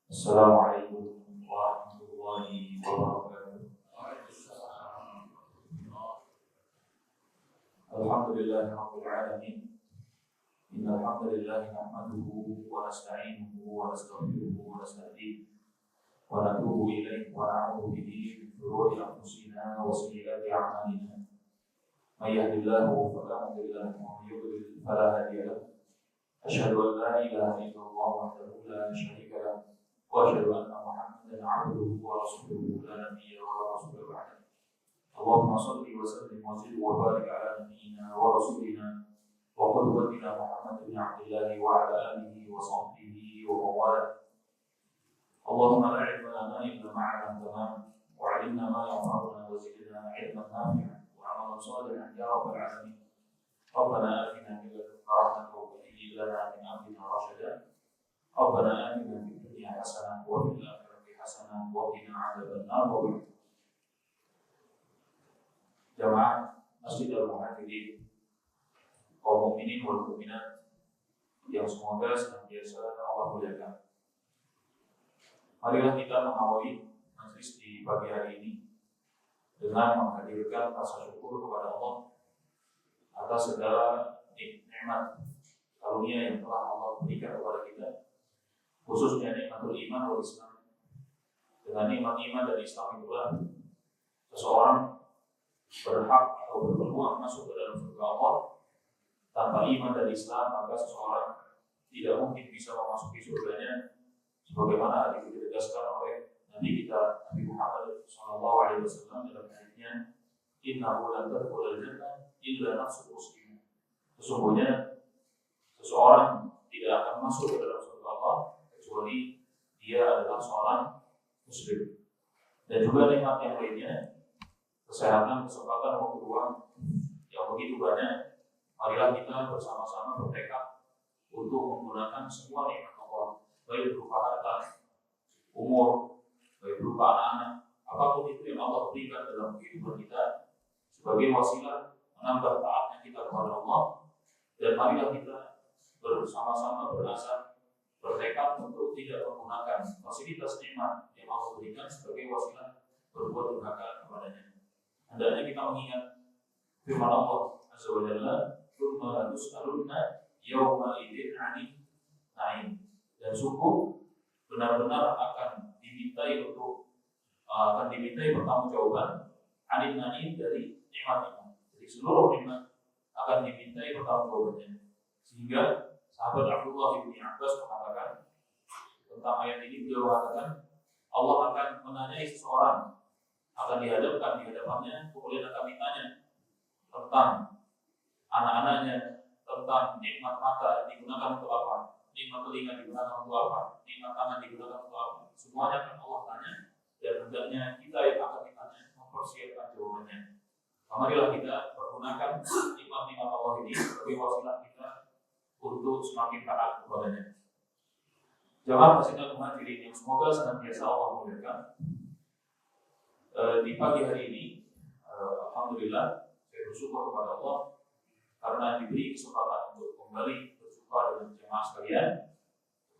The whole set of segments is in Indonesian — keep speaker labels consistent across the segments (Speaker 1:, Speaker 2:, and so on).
Speaker 1: Assalamualaikum warahmatullahi wabarakatuh. Alhamdulillahi rabbil alamin. Innal hamdalillah nahmaduhu wa nasta'inuhu wa nastaghfiruhu wa nastahdihi wa natubu ilayhi wa na'udzu bihi min shururi anfusina wa sayyiati a'malina. May yahdihillahu fala mudilla lahu wa may yudlil fala hadiya lahu. Asyhadu an la ilaha illallah wahdahu la syarika lahu wa asyhadu anna Muhammadan 'abduhu wa rasuluhu la nabiyya wa rasula ba'da. Allahumma shalli wa sallim wa zid wa barik ala nabiyyina wa rasulina wa qudwatina Muhammad bin Abdillah wa ala alihi wa sahbihi wa mawala. Allahumma la ilma lana illa ma 'allamtana wa 'allimna ma yanfa'una wa zidna 'ilman nafi'an wa 'amalan shalihan ya rabbal alamin. Rabbana atina min ladunka rahmatan wa hayyi lana min amrina rashada. Rabbana atina fid dunya hasanah wa fil akhirati hasanah wa qina 'adzabannar. Jamaah Masjid Al-Muhajirin, kaum mukminin wal mukminat yang semoga senantiasa Allah muliakan. Marilah kita mengawali majelis di pagi hari ini dengan menghadirkan rasa syukur kepada Allah atas segala nikmat karunia yang telah Allah berikan kepada kita, khususnya nikmatul iman wal Islam. Dengan nikmat iman dan Islam itulah seseorang berhak atau berpeluang masuk ke dalam surga Allah. Tanpa iman dan Islam maka seseorang tidak mungkin bisa memasuki surganya, sebagaimana hadis ditegaskan oleh Nabi kita Nabi Muhammad SAW dalam hadisnya, innahu lan tadkhulul jannah illa nafsun muslimah. Sesungguhnya seseorang tidak akan masuk ke dalam surga Allah kecuali dia adalah seorang muslim. Dan juga nikmat yang lainnya, kesehatan, kesempatan, waktu luang yang begitu banyak. Marilah kita bersama-sama bertekad untuk menggunakan semua nikmat Allah, baik berupa harta, umur, baik berupa anak-anak, apapun itu yang Allah berikan dalam kehidupan kita sebagai wasilah menambah taatnya kita kepada Allah. Dan marilah kita bersama-sama berasar, bertekad untuk tidak menggunakan fasilitas nikmat yang Allah berikan sebagai wasilah berbuat durhaka kepadanya. Hendaknya kita mengingat firman Allah Azza wa Jalla, "Tsumma tus'alunna yauma idzin 'anil na'im." Dan sungguh benar-benar akan dimintai pertanggungjawaban 'anil na'im, dari nikmat-nikmat. Jadi seluruh nikmat akan dimintai pertanggungjawabannya. Sehingga sahabat Abdullah bin Abbas mengatakan tentang ayat ini, beliau mengatakan Allah akan menanyai seseorang, akan dihadapkan di hadapannya, kemudian akan ditanya tentang anak-anaknya, tentang nikmat mata digunakan untuk apa, nikmat telinga digunakan untuk apa, nikmat tangan digunakan untuk apa. Semuanya akan Allah tanya, dan hendaknya kita yang akan ditanya mempersiapkan jawabannya. Marilah kita pergunakan nikmat-nikmat Allah ini sebagai wasilah kita untuk semakin taat kepadanya. Jamaah Masjid Al-Muhajirin yang semoga senantiasa Allah muliakan. Di pagi hari ini, alhamdulillah, saya bersyukur kepada Allah karena diberi kesempatan untuk kembali berjumpa dengan jemaah sekalian.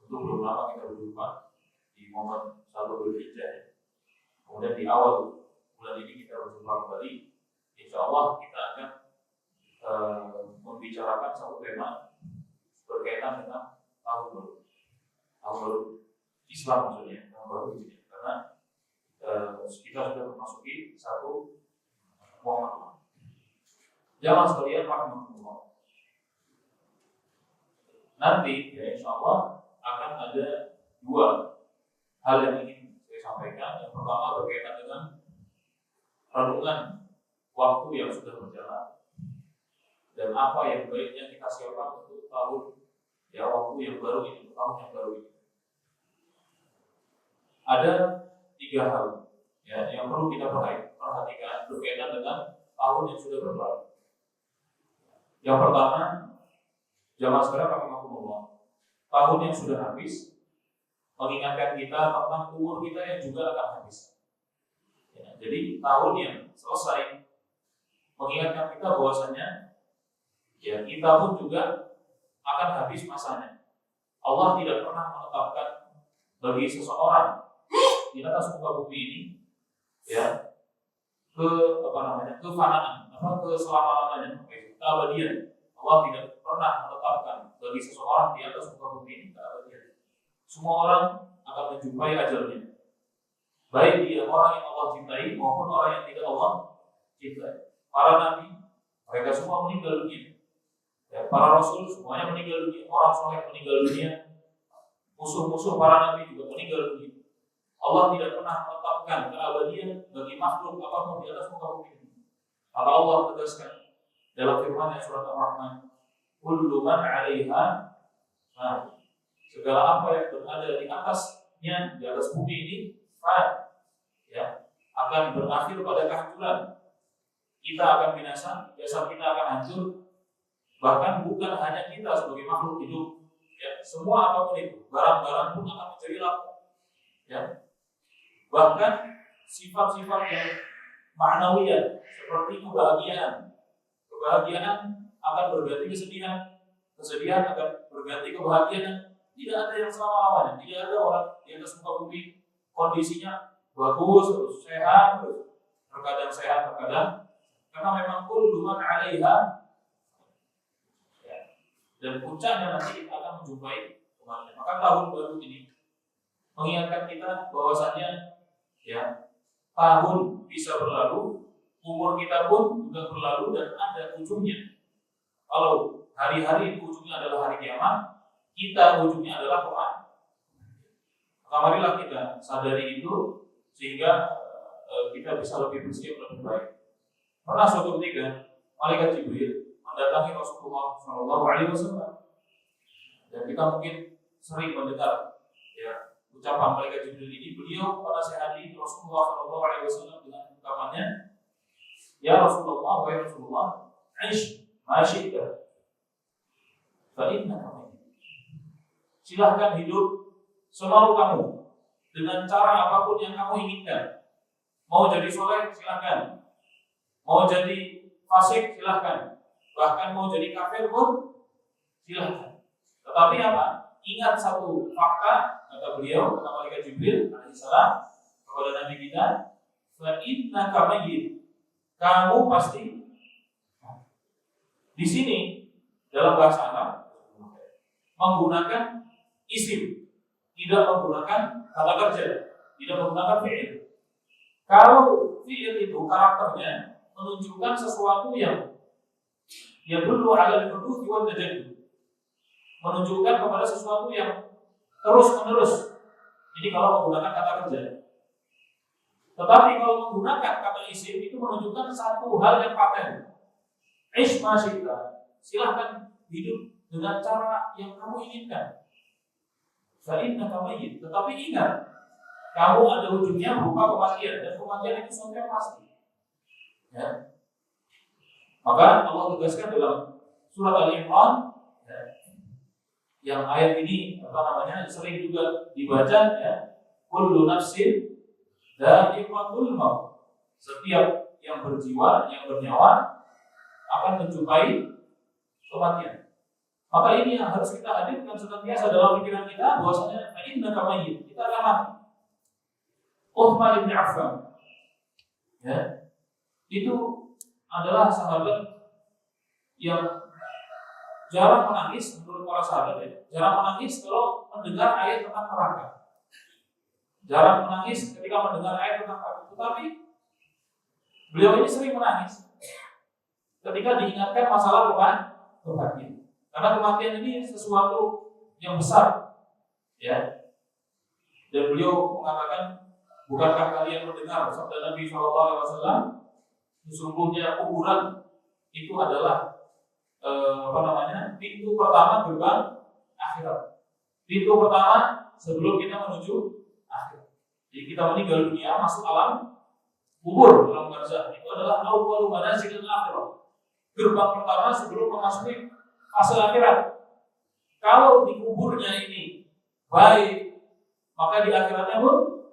Speaker 1: Untuk belum lama kita berjumpa di momen 1 Dzulhijjah. Kemudian di awal bulan ini kita berjumpa kembali. Insya Allah kita akan membicarakan satu tema berkaitan dengan tahun baru Islam, maksudnya tahun baru Hijriah. Karena kita sudah memasuki 1 Muharram. Jamaah sekalian rahimahullah. Nanti ya insya Allah akan ada 2 hal yang ingin saya sampaikan. Yang pertama berkaitan dengan renungan waktu yang sudah berjalan dan apa yang baiknya kita siapkan untuk tahun waktu yang baru ini, tahun yang baru ini. Ada 3 hal yang perlu kita perhatikan berkaitan dengan tahun yang sudah berlalu. Yang pertama, jamaah sekalian rahimakumullah, tahun yang sudah habis mengingatkan kita tentang umur kita yang juga akan habis. Jadi tahun yang selesai mengingatkan kita bahwasanya kita pun juga akan habis masanya. Allah tidak pernah menetapkan bagi seseorang di atas muka bumi ini, ya, kefanaan, keselama-lamanya, keabadian. Allah tidak pernah menetapkan bagi seseorang di atas muka bumi ini keabadian. Semua orang akan menjumpai ajalnya, baik dia orang yang Allah cintai maupun orang yang tidak Allah cintai. Para nabi, mereka semua meninggal dunia. Ya, para rasul semuanya meninggal dunia. Orang soleh meninggal dunia. Musuh-musuh para nabi juga meninggal dunia. Allah tidak pernah menetapkan keabadian bagi makhluk apapun di atas muka bumi ini. Maka Allah tegaskan dalam firman-Nya surat Ar-Rahman, "Kullu man 'alaiha", nah, segala apa yang berada di atasnya, di atas bumi ini, ya, akan berakhir pada kehancuran. Kita akan binasa, jasad kita akan hancur. Bahkan bukan hanya kita sebagai makhluk hidup, ya, semua apapun itu, barang-barang pun akan menjadi laku. Ya. Bahkan sifat-sifat yang ma'nawiyah seperti kebahagiaan akan berganti kesedihan, kesedihan akan berganti kebahagiaan. Tidak ada yang selama-lamanya. Tidak ada orang di atas muka bumi kondisinya bagus, terus sehat, terkadang sehat, terkadang, karena memang kullu man 'alaiha, ya, dan puncaknya nanti kita akan menjumpai kematian. Maka tahun baru ini mengingatkan kita bahwasannya, ya, tahun bisa berlalu, umur kita pun juga berlalu dan ada ujungnya. Kalau hari-hari ujungnya adalah hari kiamat, kita ujungnya adalah kematian. Maka marilah kita sadari itu sehingga kita bisa lebih bersiap, lebih baik. Pernah suatu ketika malaikat Jibril mendatangi Rasulullah SAW, dan kita mungkin sering mendengar, ya, ucapan malaikat Jibril ini. Beliau menasihati Rasulullah SAW dengan ungkapannya, "Ya Rasulullah, wahai Rasulullah, aish ma syi'ta fa innaka mayyit." Silahkan hidup semau kamu dengan cara apapun yang kamu inginkan. Mau jadi soleh silahkan, mau jadi fasik silahkan, bahkan mau jadi kafir pun silahkan. Tetapi apa? Ingat satu fakta, kata beliau, kata malaikat Jibril alaihissalam kepada Nabi kita, fa innaka mayyit, kamu pasti. Di sini dalam bahasa Arab menggunakan isim, tidak menggunakan kata kerja, tidak menggunakan fi'il. Kalau fi'il itu karakternya menunjukkan sesuatu yang dulu ala al-huduth wa tajaddud, menunjukkan kepada sesuatu yang terus-menerus. Jadi kalau menggunakan kata kerja. Tetapi kalau menggunakan kata isim itu menunjukkan satu hal yang paten. Ish ma syi'ta, silahkan hidup dengan cara yang kamu inginkan. Fa innaka mayyit, tetapi ingat, kamu ada ujungnya berupa kematian, dan kematian itu sesuatu yang pasti. Ya. Maka Allah tegaskan dalam surat Al-Imran, ya, yang ayat ini sering juga dibaca, ya, kullu nafsin dha'iqatul maut. Setiap yang berjiwa, yang bernyawa akan menjumpai kematian. Maka ini yang harus kita hadirkan senantiasa dalam pikiran kita, bahwasanya innaka mayyit, kita akan mati. Uthman bin Affan, ya, itu adalah sahabat yang jarang menangis menurut para sahabat, ya. Jarang menangis kalau mendengar ayat tentang neraka. Jarang menangis ketika mendengar ayat tentang neraka. Tetapi beliau ini sering menangis ketika diingatkan masalah kematian. Karena kematian ini sesuatu yang besar, ya. Dan beliau mengatakan, bukankah kalian mendengar sabda Nabi SAW, sesungguhnya kuburan itu adalah pintu pertama gerbang akhirat. Pintu pertama sebelum kita menuju akhirat. Jadi kita meninggal dunia masuk alam kubur, alam barzakh, itu adalah awwalu manazilil akhirah. Gerbang pertama sebelum memasuki fase akhirat. Kalau di kuburnya ini baik, maka di akhiratnya pun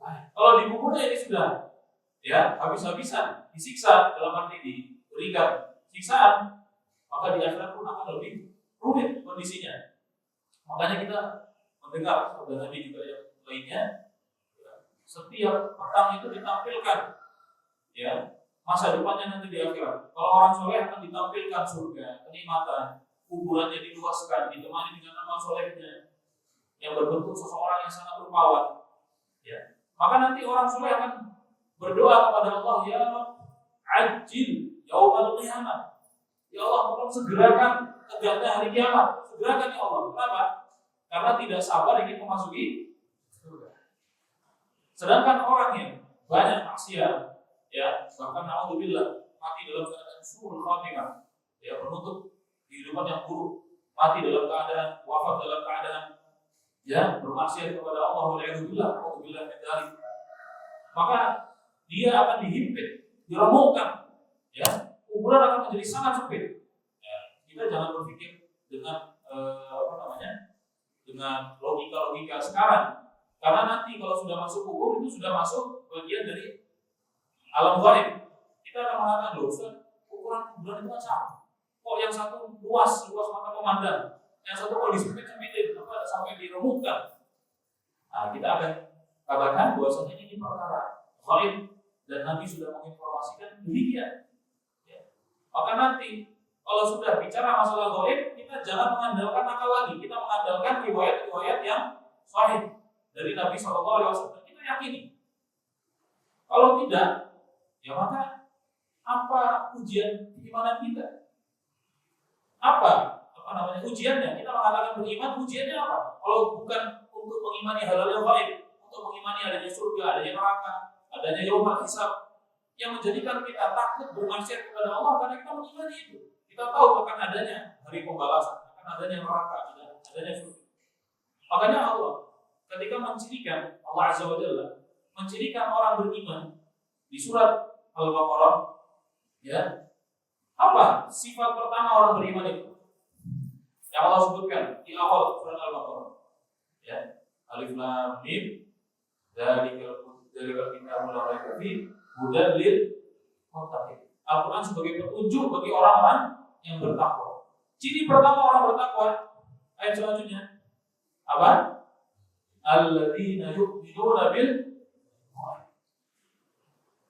Speaker 1: baik. Kalau di kuburnya ini sudah, ya, habis-habisan disiksa, dalam arti diberikan siksaan, maka di akhirat pun akan lebih rumit kondisinya. Makanya kita mendengar sabda Nabi juga yang lainnya, setiap petang itu ditampilkan ya masa depannya nanti di akhirat. Kalau orang soleh akan ditampilkan surga, kenikmatan, kuburannya diluaskan, ditemani dengan amal solehnya yang berbentuk seseorang yang sangat rupawan. Ya. Maka nanti orang soleh akan berdoa kepada Allah, ya ajil yaumal qiyamah. Ya Allah, tolong segerakan tegaknya hari kiamat. Segerakan ya Allah. Kenapa? Karena tidak sabar ingin memasuki surga. Sedangkan orang yang banyak maksiat, ya, bahkan naudzubillah, mati dalam keadaan suul khatimah, ya, penutup kehidupan yang buruk, mati dalam keadaan, wafat dalam keadaan, ya, bermaksiat kepada Allah, naudzubillah min dzalik. Maka dia akan dihimpit, diremukkan, ya, kuburan akan menjadi sangat sempit. Ya, kita jangan berpikir dengan dengan logika sekarang, karena nanti kalau sudah masuk kubur itu sudah masuk bagian dari alam gaib. Kita akan mengatakan, loh, ukuran kuburan itu kan sama. Kok yang satu luas mata memandang, yang satu kok disempit-sempitin, sampai diremukkan. Nah, kita akan katakan bahwasanya ini perkara gaib dan Nabi sudah menginformasikan demikian. Ya. Maka nanti kalau sudah bicara masalah gaib, kita jangan mengandalkan akal lagi. Kita mengandalkan riwayat-riwayat yang sahih dari Nabi SAW. Kita yakini. Kalau tidak, ya maka apa ujian keimanan kita? Apa ujiannya? Kita mengatakan beriman, ujiannya apa? Kalau bukan untuk mengimani hal-hal yang gaib, untuk mengimani adanya surga, adanya neraka, adanya yaumul hisab, yang menjadikan kita takut bermaksiat kepada Allah karena kita mengimani itu. Kita tahu akan adanya hari pembalasan, akan adanya neraka, adanya surga. Makanya Allah ketika mencirikan, Allah Azza wa Jalla mencirikan orang beriman di surat Al-Baqarah, ya, apa sifat pertama orang beriman itu? Yang Allah sebutkan di awal surat Al-Baqarah, ya, Alif Lam Mim, dzalikal kitabul la raiba fihi hudan lil muttaqin. Al-Quran sebagai petunjuk bagi orang-orang yang bertakwa. Ciri pertama orang bertakwa, ayat selanjutnya apa? Alladzina yu'minuna bil ghaib.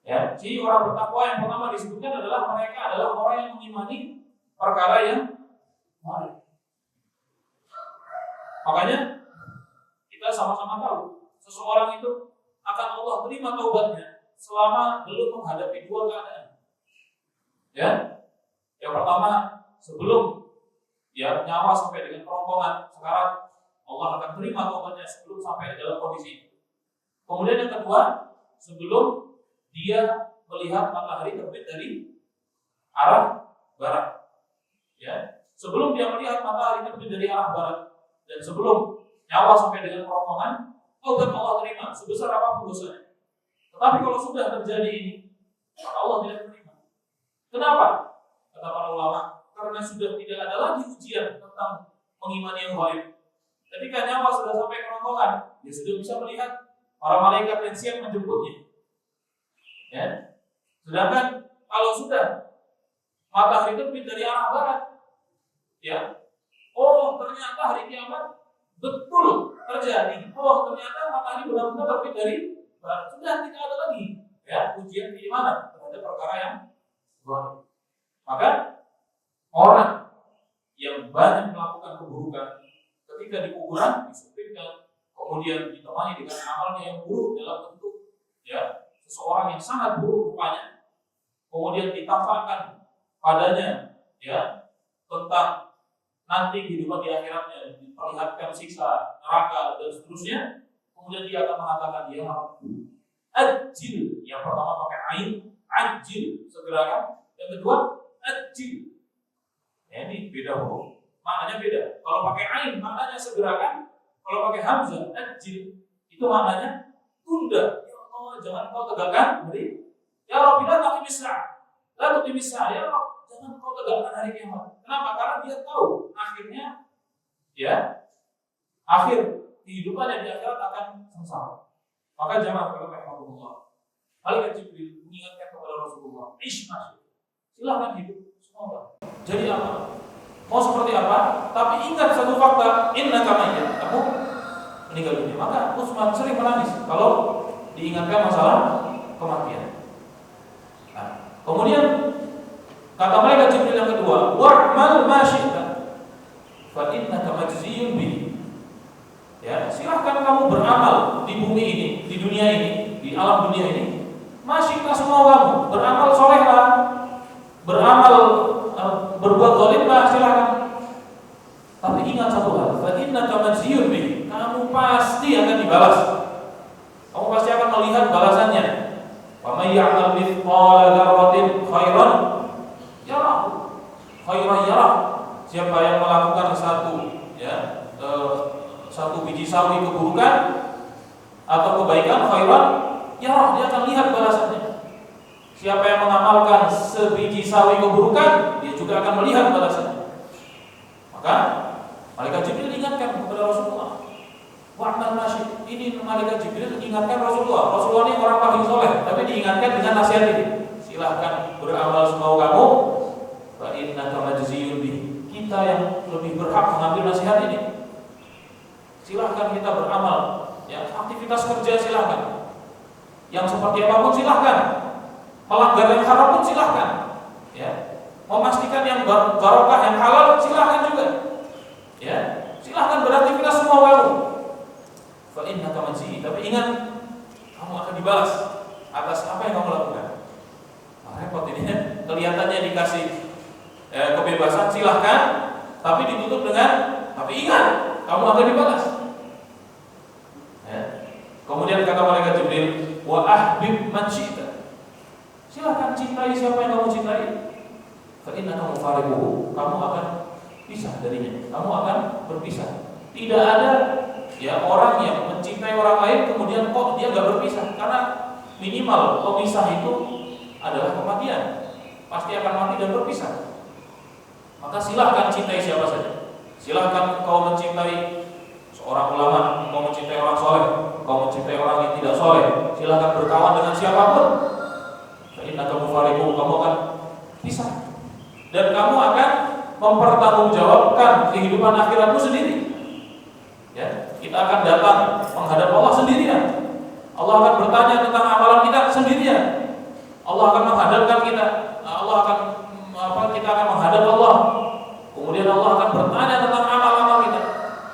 Speaker 1: Ya, ciri orang bertakwa yang pertama disebutkan adalah mereka adalah orang yang mengimani perkara yang gaib. Makanya kita sama-sama tahu seseorang itu akan Allah terima taubatnya selama belum menghadapi dua keadaan. Ya, yang pertama sebelum ya nyawa sampai dengan kerongkongan sekarat, Allah akan terima taubatnya sebelum sampai dalam kondisi itu. Kemudian yang kedua, sebelum dia melihat matahari terbit dari arah barat, ya, sebelum dia melihat matahari terbit dari arah barat, dan sebelum nyawa sampai dengan kerongkongan, taubat Allah terima sebesar apapun dosanya. Tetapi kalau sudah terjadi ini, maka Allah tidak terima. Kenapa? Kata para ulama, karena sudah tidak ada lagi ujian tentang mengimani yang gaib. Ketika nyawa sudah sampai kerongkongan, dia sudah bisa melihat para malaikat yang siap menjemputnya. Ya. Sedangkan kalau sudah matahari terbit dari arah barat, ya, oh ternyata hari kiamat betul terjadi. Oh ternyata matahari benar-benar terbit dari barat. Sudah tidak ada lagi, ya, ujian keimanan terhadap perkara yang gaib. Maka orang yang banyak melakukan keburukan ketika di kuburan disempitkan, kemudian ditemani dengan amalnya yang buruk dalam bentuk, ya, seseorang yang sangat buruk rupanya, kemudian ditampakkan padanya, ya, tentang nanti kehidupan di akhiratnya, diperlihatkan siksa neraka dan seterusnya, kemudian dia akan mengatakan, ya ajil, yang pertama pakai ain, ajil, segerakan, yang kedua ajil. Ya, ini beda huruf, maknanya beda. Kalau pakai ain maknanya segerakan, kalau pakai hamzah ajil itu maknanya tunda. Ya Allah, jangan kau tegakkan hari. Ya Rabbi, la tuqimis sa'a. Ya Rabbi, jangan kau tegakkan hari kiamat. Kenapa? Karena dia tahu akhirnya, ya, akhir kehidupan yang di akhirat akan sengsara. Maka jamaah kata rahmatullah, Malaikat Jibril mengingatkan kepada Rasulullah, silahkan hidup semua. Jadi apa? Mau seperti apa? Tapi ingat satu fakta, innaka mayyit. Kamu meninggal dunia. Maka Utsman sering menangis kalau diingatkan masalah kematian. Nah, kemudian kata malaikat Jibril yang kedua, wa'mal ma syi'ta fa innaka majziyun bihi. Ya, silahkan kamu beramal di bumi ini, di dunia ini, di alam dunia ini. Masih semua kamu beramal solehlah, beramal berbuat zalimlah, silahkan. Tapi ingat satu hal, fa innaka majziyun bihi. Kamu pasti akan dibalas. Kamu pasti akan melihat balasannya. Wa may ya'mal mithqala dzarratin khairan yarah. Khairan yarah. Siapa yang melakukan satu biji sawi keburukan atau kebaikan khairan yarah, dia akan lihat balasannya. Siapa yang mengamalkan sebiji sawi keburukan, dia juga akan melihat balasannya. Maka malaikat Jibril ingatkan kepada Rasulullah, wa'mal ma syi'ta. Ini malaikat Jibril ingatkan Rasulullah. Rasulullah ini orang paling soleh, tapi diingatkan dengan nasihat ini. Silahkan beramal semau kamu, fa innaka majziyun bihi. Kita yang lebih berhak mengambil nasihat ini. Silahkan kita beramal, ya, aktivitas kerja silahkan. Yang seperti apapun silahkan. Melanggar yang haram pun silahkan. Ya. Memastikan yang barokah, yang halal silahkan juga. Ya. Silahkan beraktivitas semua kamu. Fa innaka majziyun. Tapi ingat, kamu akan dibalas atas apa yang kamu lakukan. Nah, repot ini. Kelihatannya dikasih kebebasan silahkan, tapi ditutup dengan tapi ingat, kamu akan dibalas. Ya. Kemudian kata malaikat Jibril, wa ahbib man syi'ta. Silakan cintai siapa yang kamu cintai. Fa innaka mufariquhu. Kamu akan pisah darinya. Kamu akan berpisah. Tidak ada ya orang yang mencintai orang lain kemudian kok dia enggak berpisah, karena minimal pemisah itu adalah kematian. Pasti akan mati dan berpisah. Maka silahkan cintai siapa saja. Silahkan kau mencintai seorang ulama, kau mencintai orang soleh, kau mencintai orang yang tidak soleh. Silahkan berkawan dengan siapapun. Innaka mufariquhu, kamu akan pisah. Dan kamu akan mempertanggungjawabkan kehidupan akhiratmu sendiri. Ya, kita akan datang menghadap Allah sendirian. Allah akan bertanya tentang amalan kita sendirian. Allah akan menghadapkan kita. Kita akan menghadap Allah. Kemudian Allah akan bertanya tentang amal-amal kita.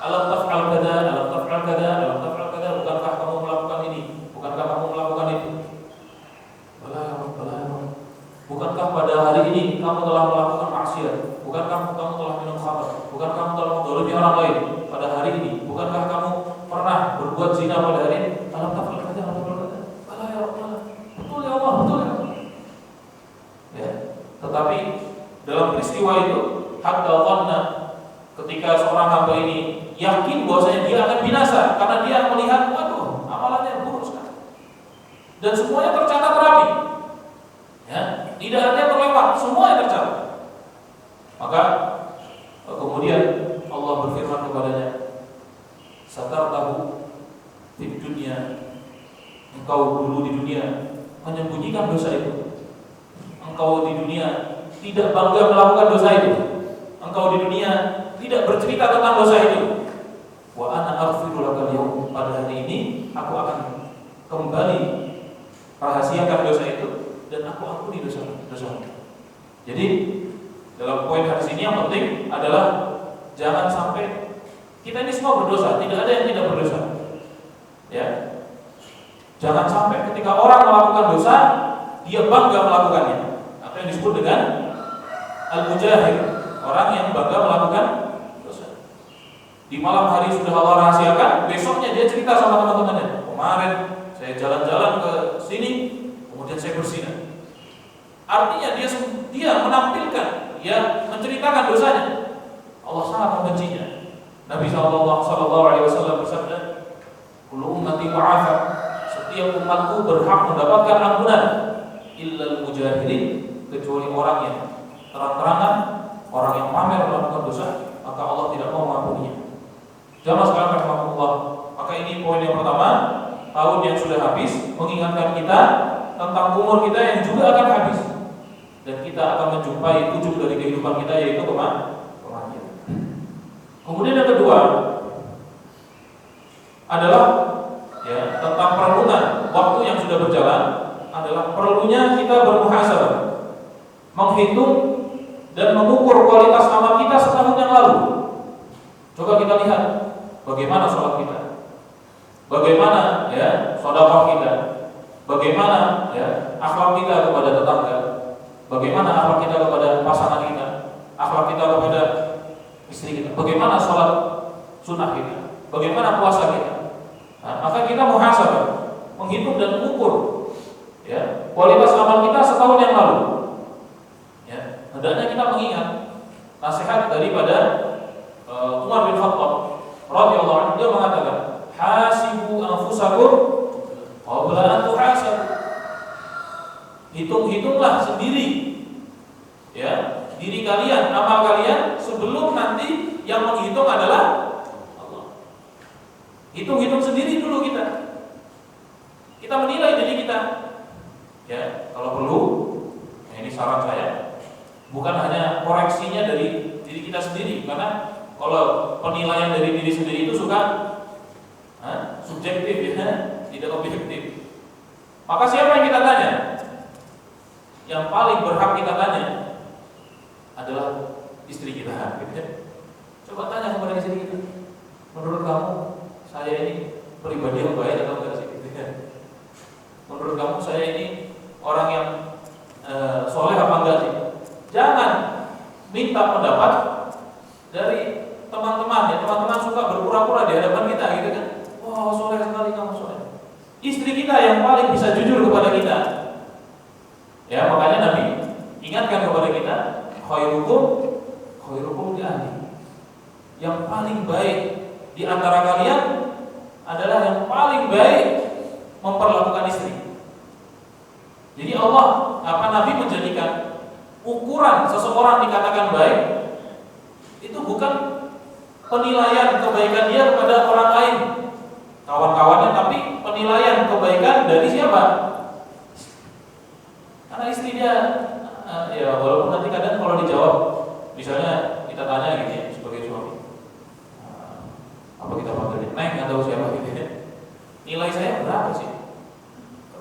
Speaker 1: Alam taf'al kada, alam taf'al kada, alam taf'al kada. Bukankah kamu melakukan ini? Bukankah kamu melakukan itu? Bukankah pada hari ini kamu telah melakukan maksiat? Bukankah kamu telah minum khamr? Bukankah kamu telah menzalimi orang lain pada hari ini? Bukankah kamu pernah berbuat zina pada hari ini? Alam taf'al kada, alam taf'al kada. Bala ya Allah. Betul ya Allah, betul ya Allah. Ya. Tetapi dalam peristiwa itu, hatta dhanna, ketika seorang hamba ini yakin bahwasanya dia akan binasa karena dia melihat, waduh, amalannya buruk sekali. Dan semuanya tercatat rapi. Ya, tidak ada yang terlewat, semua yang tercatat. Maka kemudian Allah berfirman kepadanya, satartahu di dunia, engkau dulu di dunia menyembunyikan dosa itu. Engkau di dunia tidak bangga melakukan dosa itu. Engkau di dunia tidak bercerita tentang dosa itu. Wa ana aghfiru lakal yawm. Pada hari ini aku akan kembali rahasiakan dosa itu dan aku ampuni dosa-dosa. Jadi dalam poin hadis ini yang penting adalah jangan sampai kita ini semua berdosa, tidak ada yang tidak berdosa. Ya. Jangan sampai ketika orang melakukan dosa dia bangga melakukannya. Apa yang disebut dengan al-mujahir, orang yang bangga melakukan dosa. Di malam hari sudah Allah rahasiakan, besoknya dia cerita sama teman-temannya. Kemarin saya jalan-jalan ke sini, kemudian saya berzina. Artinya dia menampilkan, dia menceritakan dosanya. Allah sangat membencinya. Nabi SAW bersabda, kullu ummati mu'afa. Setiap umatku berhak mendapatkan ampunan, illal mujahirin, kecuali orang yang terang-terangan, orang yang pamer melakukan dosa, maka Allah tidak mau mengampuninya. Jamaah sekalian rahimakumullah. Maka ini poin yang pertama, tahun yang sudah habis mengingatkan kita tentang umur kita yang juga akan habis, dan kita akan menjumpai ujung dari kehidupan kita, yaitu kematian. Kemudian yang kedua, adalah ya tentang perenungan waktu yang sudah berjalan, adalah perlunya kita bermuhasabah, menghitung dan mengukur kualitas amal kita setahun yang lalu. Coba kita lihat bagaimana sholat kita, bagaimana ya sedekah kita, bagaimana ya akhlak kita kepada tetangga, bagaimana akhlak kita kepada pasangan kita, akhlak kita kepada istri kita, bagaimana sholat sunnah kita, bagaimana puasa kita. Nah, maka kita muhasabah, menghitung dan mengukur ya kualitas amal kita setahun yang lalu. Ya, hendaknya kita mengingat nasihat daripada Umar bin Khattab radhiyallahu anhu. Dia mengatakan, hasibu anfusakum qabla an tuhasabu. Hitung-hitunglah sendiri ya diri kalian, amal kalian, sebelum nanti yang menghitung adalah Allah. Hitung-hitung sendiri dulu kita. Kita menilai diri kita. Ya, kalau perlu, ya ini saran saya, bukan hanya koreksinya dari diri kita sendiri, karena kalau penilaian dari diri sendiri itu suka subjektif ya, tidak objektif. Maka siapa yang kita tanya? Yang paling berhak kita tanya adalah istri kita. Gitu. Coba tanya kepada istri kita, menurut kamu saya ini pribadi yang baik atau enggak sih? Gitu. Menurut kamu saya ini orang yang soleh apa enggak sih? Jangan minta pendapat dari teman-teman ya. Teman-teman suka berpura-pura di hadapan kita gitu kan. Wah, soleh sekali kamu, soleh. Istri kita yang paling bisa jujur kepada kita. Ya, makanya Nabi ingatkan kepada kita, khairukum li ahli. Yang paling baik di antara kalian adalah yang paling baik memperlakukan istri. Jadi Nabi menjadikan ukuran seseorang dikatakan baik itu bukan penilaian kebaikan dia kepada orang lain, kawan-kawannya, tapi penilaian kebaikan dari siapa? Karena istri dia, ya walaupun nanti kadang kalau dijawab, misalnya kita tanya gitu ya sebagai suami, apa kita panggilnya, Neng atau siapa gitu ya, nilai saya berapa sih?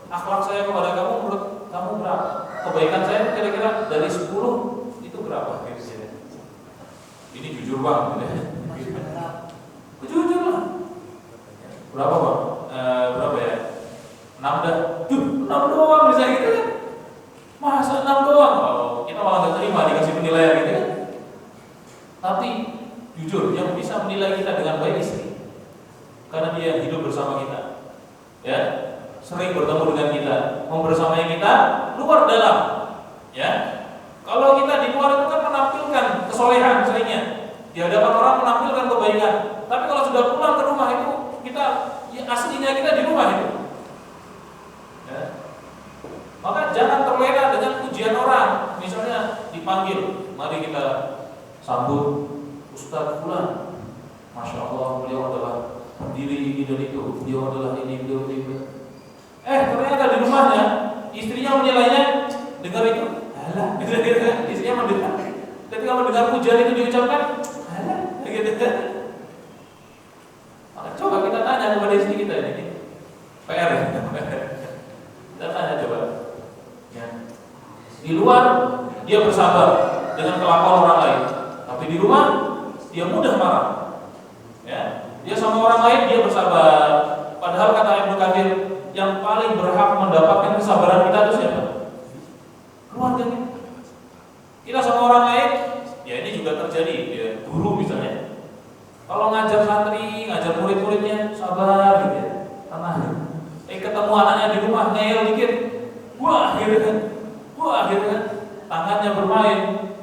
Speaker 1: Akhlak saya kepada kamu menurut kamu berapa? Kebaikan saya kira-kira dari 10 itu berapa? Gitu ya. Ini jujur bang, gitu ya. Jujur lah. Berapa bang? Berapa ya? 6 dah. 6 doang bisa gitu kan? Masa 6 doang? Oh, kita malah gak terima dikasih penilaian gitu kan? Tapi jujur, yang bisa menilai kita dengan baik istri, karena dia hidup bersama kita, ya, sering bertemu dengan kita, membersamai kita luar dalam, ya. Kalau kita di luar itu kan menampilkan kesolehan seringnya, di hadapan orang menampilkan kebaikan. Tapi kalau sudah pulang ke rumah itu kita ya, aslinya kita di rumah itu. Ya. Maka jangan terlena dengan pujian orang. Misalnya dipanggil, mari kita sambut Ustadz Fulan. Masya Allah, beliau adalah pendiri ini dan itu, beliau adalah ini, beliau itu. Ternyata di rumahnya istrinya menilainya, dengar itu, alah, istrinya mendengar. Ketika mendengar pujian itu diucapkan, alah, gitu. Maka coba kita tanya kepada istri kita ini, PR. Kita tanya coba. Ya. Di luar dia bersabar dengan kelakuan orang lain, tapi di rumah dia mudah marah. Ya, dia sama orang lain dia bersabar. Padahal kata Ibnu Katsir, yang paling berhak mendapatkan kesabaran kita itu siapa? Keluarga kita. Kita sama orang lain, ya ini juga terjadi. Ya, guru misalnya, kalau ngajar santri, ngajar murid-muridnya, sabar gitu ya, tenang. Ketemu anaknya di rumah ngeyel dikit, wah gitu kan, tangannya bermain,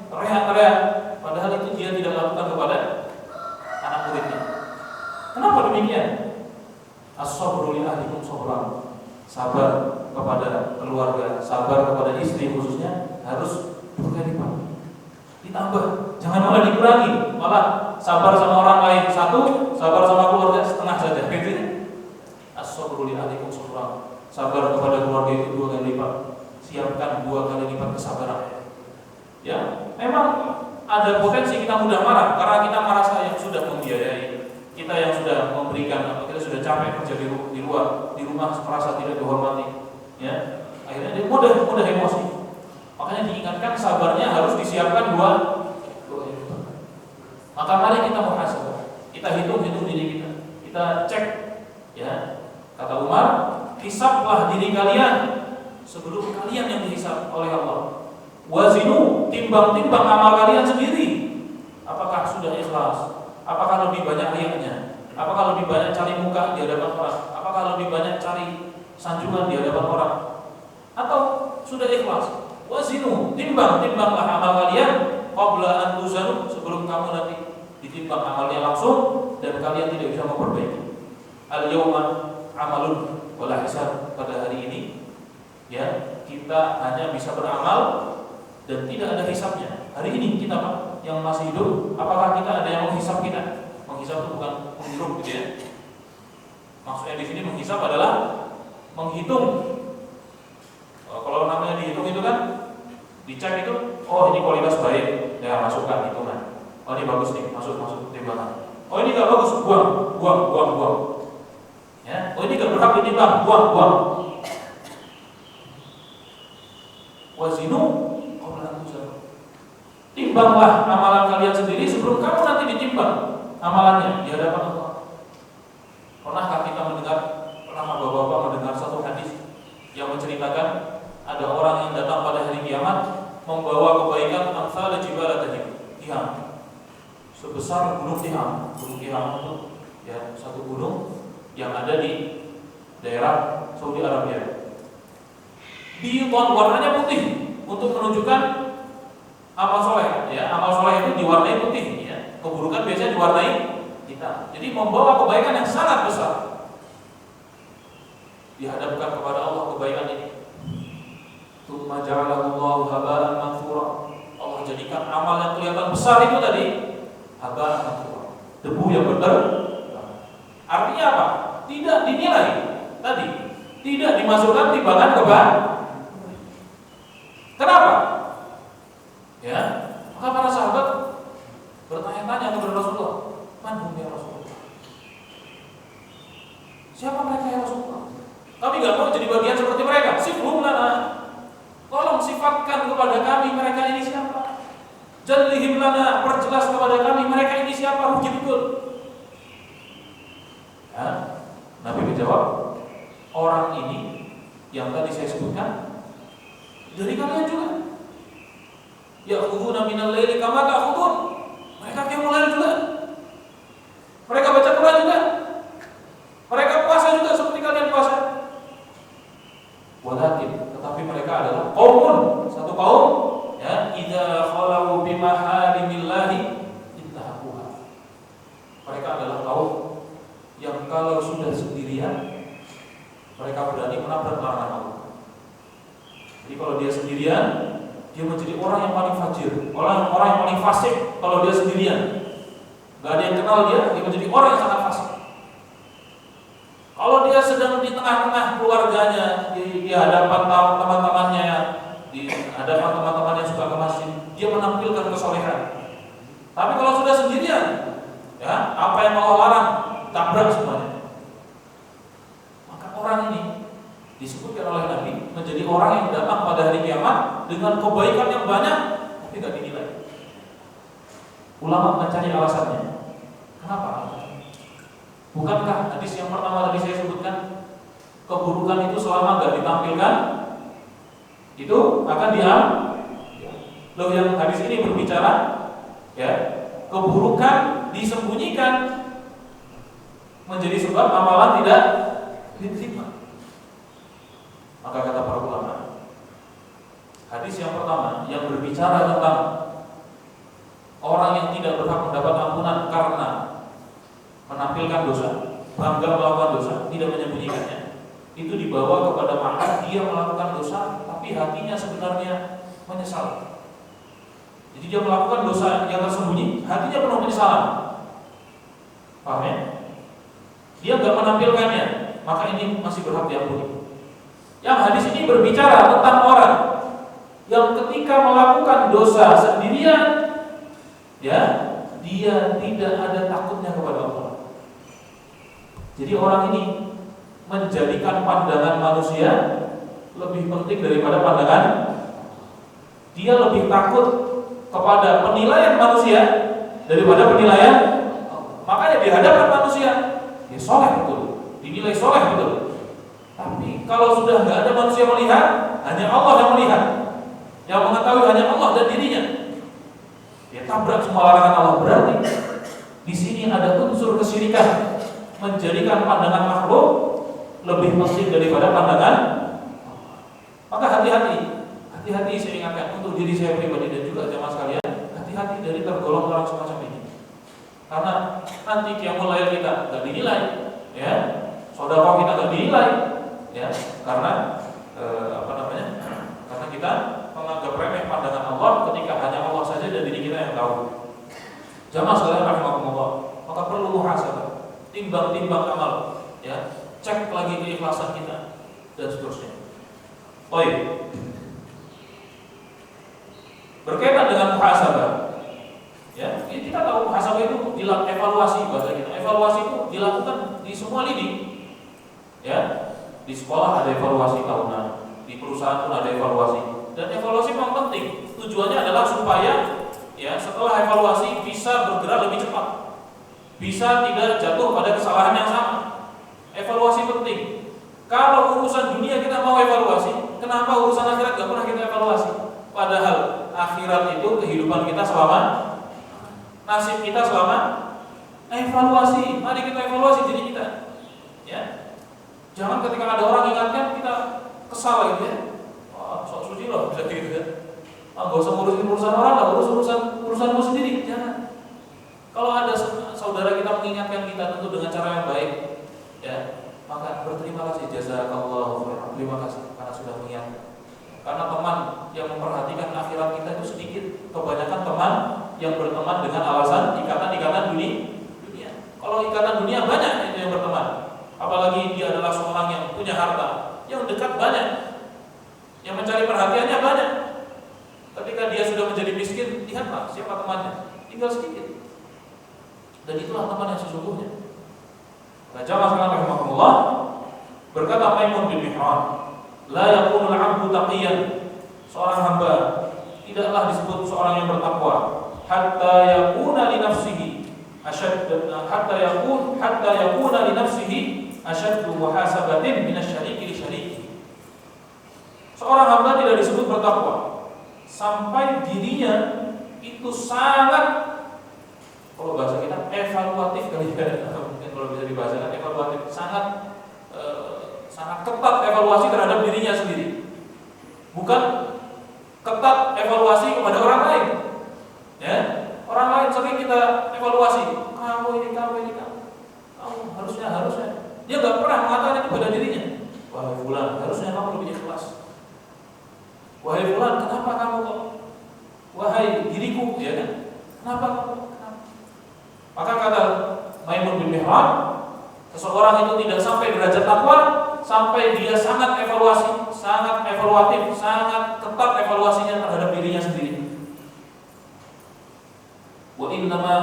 Speaker 1: teriak-teriak. Padahal itu dia tidak lakukan kepada anak muridnya. Kenapa demikian? As-sabru li ahlikum sabran. Sabar kepada keluarga, sabar kepada istri khususnya harus berkali-kali ditambah. Jangan malah dikurangi, malah sabar sama orang lain satu, sabar sama keluarga setengah saja. Gitu. As-sabru li ahlikum sabran. Sabar kepada keluarga itu 2 kali lipat. Siapkan 2 kali lipat kesabaran. Ya, memang ada potensi kita mudah marah karena kita merasa yang sudah membiayai, kita yang sudah memberikan, kita sudah capek kerja di luar, di rumah merasa tidak dihormati, ya, akhirnya dia mudah emosi. Makanya diingatkan sabarnya harus disiapkan dua. Maka mari kita muhasabah, kita hitung diri kita cek, ya. Kata Umar, hisablah diri kalian sebelum kalian yang dihisab oleh Allah. Wazinu, timbang-timbang amal kalian sendiri. Apakah sudah ikhlas? Apakah lebih banyak riyanya? Apakah lebih banyak cari muka di hadapan orang? Apakah lebih banyak cari sanjungan di hadapan orang? Atau sudah ikhlas? Wazinu, timbanglah amal kalian qabla an tuzanu, sebelum kamu nanti ditimbang amalnya langsung dan kalian tidak bisa memperbaiki. Al-yawma amalun wala hisab, pada hari ini, ya, kita hanya bisa beramal dan tidak ada hisabnya. Hari ini kita, Pak, yang masih hidup, apakah kita ada yang menghisab kita? Menghisab itu bukan menghirup, gitu ya. Maksudnya di sini menghisab adalah menghitung. Kalau namanya dihitung itu kan dicek itu, oh ini kualitas baik, ya masukkan hitungan. Oh ini bagus nih, masuk timbangan. Oh ini gak bagus, buang. Ya, oh ini gak berhak ditimbang, buang. Wazinu qabla an tuzanu. Timbanglah amalan kalian sendiri sebelum kamu nanti ditimbang amalannya di hadapan Allah. Pernahkah kita pernah bapak-bapak mendengar satu hadis yang menceritakan ada orang yang datang pada hari kiamat membawa kebaikan amsal jibal Tiham, sebesar gunung Tiham. Gunung Tiham itu, ya, satu gunung yang ada di daerah Saudi Arabia. Warnanya putih untuk menunjukkan amal soleh, ya. Amal soleh itu diwarnai putih, ya. Keburukan biasanya diwarnai hitam. Jadi membawa kebaikan yang sangat besar. Dihadapkan kepada Allah kebaikan ini. Tsumma ja'alahu Allahu haba'an mantsura. Allah jadikan amal yang kelihatan besar itu tadi haba'an mantsura, debu yang artinya apa? Tidak dinilai tadi, tidak dimasukkan timbangan kebaikan. Kenapa? Ya, maka para sahabat bertanya-tanya kepada Rasulullah, "Man hum ya Rasulullah?" Siapa mereka ya Rasulullah? Kami gak mau jadi bagian seperti mereka. Sifhum lana, tolong sifatkan kepada kami mereka ini siapa. Jallihim lana, perjelas kepada kami mereka ini siapa, rugi betul. Ya, Nabi menjawab, orang ini yang tadi saya sebutkan dari kalian juga. Ya'khuduna minal laili kama ta'khudun. Mereka qiyamul lail juga. Mereka baca Quran juga. Mereka puasa juga seperti kalian puasa. Walakin, tetapi mereka adalah qaumun, satu kaum, ya, idza khalau bimaharimillahi intahaquha. Mereka adalah kaum yang kalau sudah sendirian mereka berani menabrak larangan Allah. Jadi kalau dia sendirian, dia menjadi orang yang paling fajir, orang yang paling fasik. Kalau dia sendirian, gak ada yang kenal dia menjadi orang yang sangat fasik. Kalau dia sedang di tengah-tengah keluarganya, di hadapan teman-temannya, di hadapan teman-teman yang suka ke masjid, dia menampilkan kesolehan. Tapi kalau sudah sendirian, ya, apa yang Allah larang tabrak semuanya. Maka orang ini disebutkan oleh Nabi menjadi orang yang datang pada hari kiamat dengan kebaikan yang banyak tapi tidak dinilai. Ulama mencari alasannya. Kenapa? Bukankah hadis yang pertama tadi saya sebutkan, keburukan itu selama tidak ditampilkan itu akan diam. Loh, yang hadis ini berbicara, ya, keburukan disembunyikan menjadi sebab amalan tidak diterima. Maka kata para ulama, hadis yang pertama yang berbicara tentang orang yang tidak berhak mendapat ampunan karena menampilkan dosa, bangga melakukan dosa, tidak menyembunyikannya, itu dibawa kepada makna dia melakukan dosa tapi hatinya sebenarnya menyesal. Jadi dia melakukan dosa yang tersembunyi, hatinya penuh penyesalan. Paham ya? Dia enggak menampilkannya, maka ini masih berhak diampuni. Yang hadis ini berbicara tentang orang yang ketika melakukan dosa sendirian, ya, dia tidak ada takutnya kepada Allah. Jadi orang ini menjadikan pandangan manusia lebih penting daripada pandangan. Dia lebih takut kepada penilaian manusia daripada penilaian. Makanya di hadapan manusia dia soleh betul, dinilai soleh betul. Tapi kalau sudah nggak ada manusia melihat, hanya Allah yang melihat, yang mengetahui hanya Allah dan dirinya. Dia tabrak semua larangan Allah. Berarti di sini ada unsur kesyirikan, menjadikan pandangan makhluk lebih penting daripada pandangan. Maka hati-hati saya ingatkan untuk diri saya pribadi dan juga jamaah sekalian, hati-hati dari tergolong orang semacam ini. Karena nanti qiyamul lail kita nggak dinilai, ya, sedekah kita nggak dinilai, ya, karena karena kita menganggap remeh pandangan Allah ketika hanya Allah saja dan diri kita yang tahu. Jamaah sekalian rahimakumullah, maka perlu muhasabah, timbang-timbang amal, ya, cek lagi keikhlasan kita dan seterusnya. Baik. Berkaitan dengan muhasabah, ya, kita tahu muhasabah itu dilakukan evaluasi bahasa kita. Evaluasi itu dilakukan di semua lini, ya. Di sekolah ada evaluasi tahunan, di perusahaan pun ada evaluasi. Dan evaluasi memang penting. Tujuannya adalah supaya, ya, setelah evaluasi bisa bergerak lebih cepat, bisa tidak jatuh pada kesalahan yang sama. Evaluasi penting. Kalau urusan dunia kita mau evaluasi, kenapa urusan akhirat gak pernah kita evaluasi? Padahal akhirat itu kehidupan kita selama, nasib kita selama. Evaluasi, mari kita evaluasi diri kita, ya. Jangan ketika ada orang ingatkan kita kesal gitu, ya. Wah, sok suci loh, bisa gitu, ya. Gak usah ngurusin urusan orang lah, urusanmu sendiri. Jangan. Kalau ada saudara kita mengingatkan kita tentu dengan cara yang baik, ya, maka berterima kasih, jazakallahu khairan, terima kasih karena sudah mengingatkan. Karena teman yang memperhatikan akhirat kita itu sedikit. Kebanyakan teman yang berteman dengan alasan ikatan-ikatan dunia. Kalau ikatan dunia banyak itu yang berteman. Apalagi dia adalah seorang yang punya harta, yang dekat banyak, yang mencari perhatiannya banyak. Ketika dia sudah menjadi miskin, lihatlah siapa temannya, tinggal sedikit. Dan itulah teman yang sesungguhnya. Jamaah sekalian rahimakumullah, berkata Maimun bin Mihran, la yakunul 'abdu taqiyan, seorang hamba tidaklah disebut seorang yang bertakwa, hatta yakuna li nafsihi asyadd, hatta yakuna li nafsihi asyaddu muhasabatin minasyariki li syariki. Seorang hamba tidak disebut bertakwa sampai dirinya itu sangat, kalau bahasa kita evaluatif kali ya, mungkin kalau bisa dibahasakan evaluatif, sangat ketat evaluasi terhadap dirinya sendiri, bukan ketat evaluasi kepada orang lain, ya. Orang lain sering kita evaluasi, kamu harusnya. Dia nggak pernah mengatakan itu pada dirinya. Wahai fulan, harusnya kamu lebih ikhlas. Wahai fulan, kenapa kamu kok? Wahai diriku, ya kan? Kenapa kamu? Maka kata Maimun bin Mihran, seseorang itu tidak sampai derajat takwa sampai dia sangat evaluasi, sangat evaluatif, sangat ketat evaluasinya terhadap dirinya sendiri. Wa innama,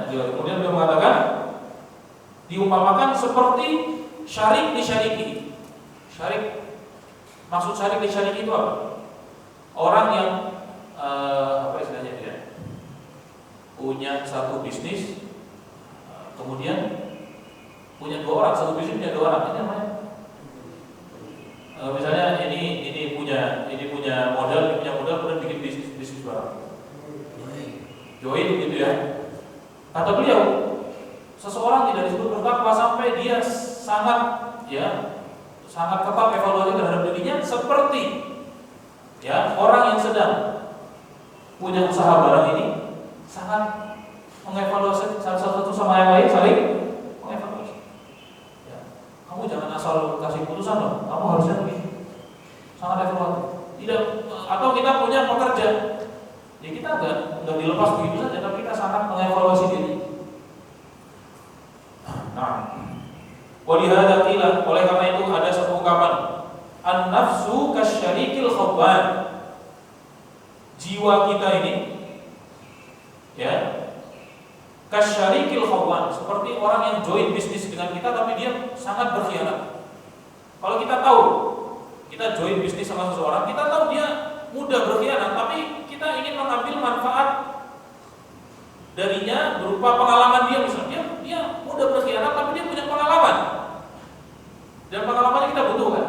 Speaker 1: kemudian dia mengatakan, diumpamakan seperti syarik di syariki. Syarik, maksud syarik di syariki itu apa? Orang yang istilahnya dia punya satu bisnis, kemudian punya dua orang, satu bisnis punya dua orang, ini namanya. Misalnya ini punya modal, kemudian bikin bisnis barang. Join gitu ya. Kata beliau, seseorang tidak disebut bertakwa sampai dia sangat ketat evaluasi terhadap dirinya, seperti, ya, orang yang sedang punya usaha barang ini sangat mengevaluasi satu sama yang lain, saling mengevaluasi. Ya, kamu jangan asal kasih putusan loh, kamu harusnya begini. Sangat evaluatif. Tidak, atau kita punya pekerja, ya kita nggak dilepas begitu saja, tapi kita sangat mengevaluasi diri. Nah, walihada qila, oleh karena itu ada satu ungkapan, an-nafsu kasyarikil khabban. Jiwa kita ini, ya, Kasyarikil khawan, seperti orang yang join bisnis dengan kita tapi dia sangat berkhianat. Kalau kita tahu kita join bisnis sama seseorang, kita tahu dia mudah berkhianat, tapi kita ingin mengambil manfaat darinya berupa pengalaman dia. Misalnya dia mudah berkhianat tapi dia punya pengalaman, dan pengalamannya kita butuhkan.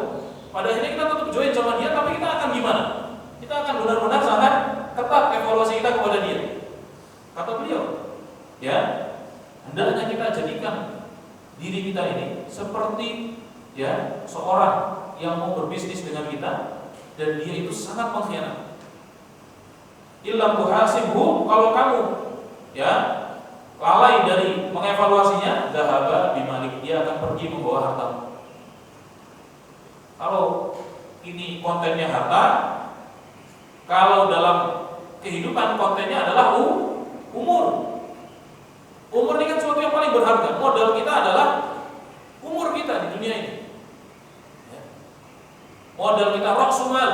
Speaker 1: Pada akhirnya kita tetap join sama dia, tapi kita akan gimana? Kita akan benar-benar sangat ketat evaluasi kita kepada dia. Kata beliau, ya, hendaknya kita jadikan diri kita ini seperti ya seorang yang mau berbisnis dengan kita dan dia itu sangat mengkhianat. Illam tuhasibhu, kalau kamu ya lalai dari mengevaluasinya, dhahaba bimalik, dia akan pergi membawa hartamu. Kalau ini kontennya harta, kalau dalam kehidupan kontennya adalah umur. Umur ini kan sesuatu yang paling berharga. Modal kita adalah umur kita di dunia ini. Modal kita raksumal,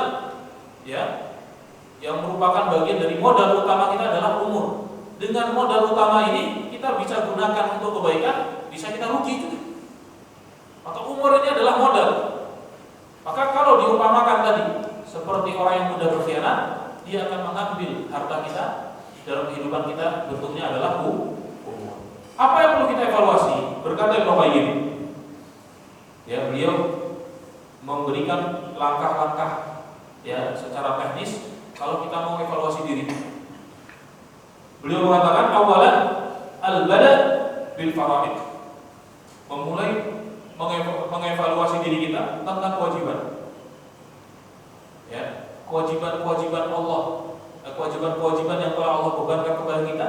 Speaker 1: ya, yang merupakan bagian dari modal utama kita adalah umur. Dengan modal utama ini kita bisa gunakan untuk kebaikan, bisa kita rugi juga. Maka umur ini adalah modal. Maka kalau diumpamakan tadi seperti orang yang mudah berkhianat, dia akan mengambil harta kita dalam kehidupan kita, bentuknya adalah umur. Apa yang perlu kita evaluasi? Berkata Ibnu Qayyim, ya, beliau memberikan langkah-langkah ya secara teknis kalau kita mau evaluasi diri. Beliau mengatakan awalan al-bada bil faraid. Memulai mengevaluasi diri kita tentang kewajiban. Ya, kewajiban-kewajiban Allah, kewajiban-kewajiban yang telah Allah bebankan kepada kita,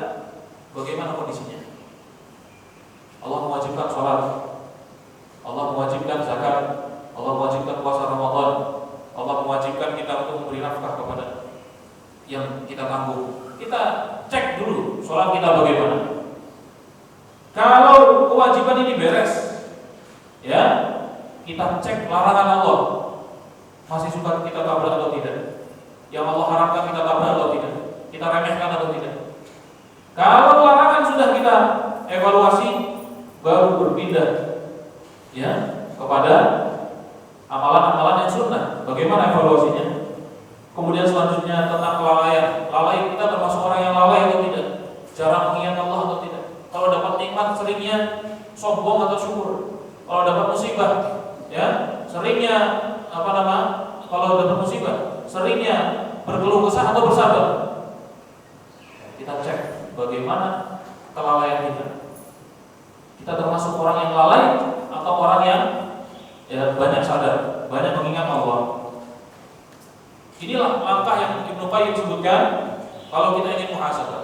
Speaker 1: bagaimana kondisinya? Allah mewajibkan sholat, Allah mewajibkan zakat, Allah mewajibkan puasa Ramadan, Allah mewajibkan kita untuk memberi nafkah kepada yang kita tanggung. Kita cek dulu sholat kita bagaimana. Kalau kewajiban ini beres, ya, kita cek larangan Allah, masih suka kita tabrak atau tidak? Yang Allah haramkan kita tabrak atau tidak? Kita remehkan atau tidak? Kalau larangan sudah kita evaluasi, baru berpindah ya kepada amalan-amalan yang sunnah. Bagaimana evaluasinya? Kemudian selanjutnya tentang kelalaian. Lalai kita termasuk orang yang lalai atau tidak? Jarang mengingat Allah atau tidak? Kalau dapat nikmat seringnya sombong atau syukur. Kalau dapat musibah, ya seringnya kalau dapat musibah seringnya berkeluh kesah atau bersabar. Kita cek bagaimana kelalaian kita. Kita termasuk orang yang lalai atau orang yang ya banyak sadar, banyak mengingat Allah. Inilah langkah yang Ibnu Qayyim sebutkan kalau kita ingin muhasabah.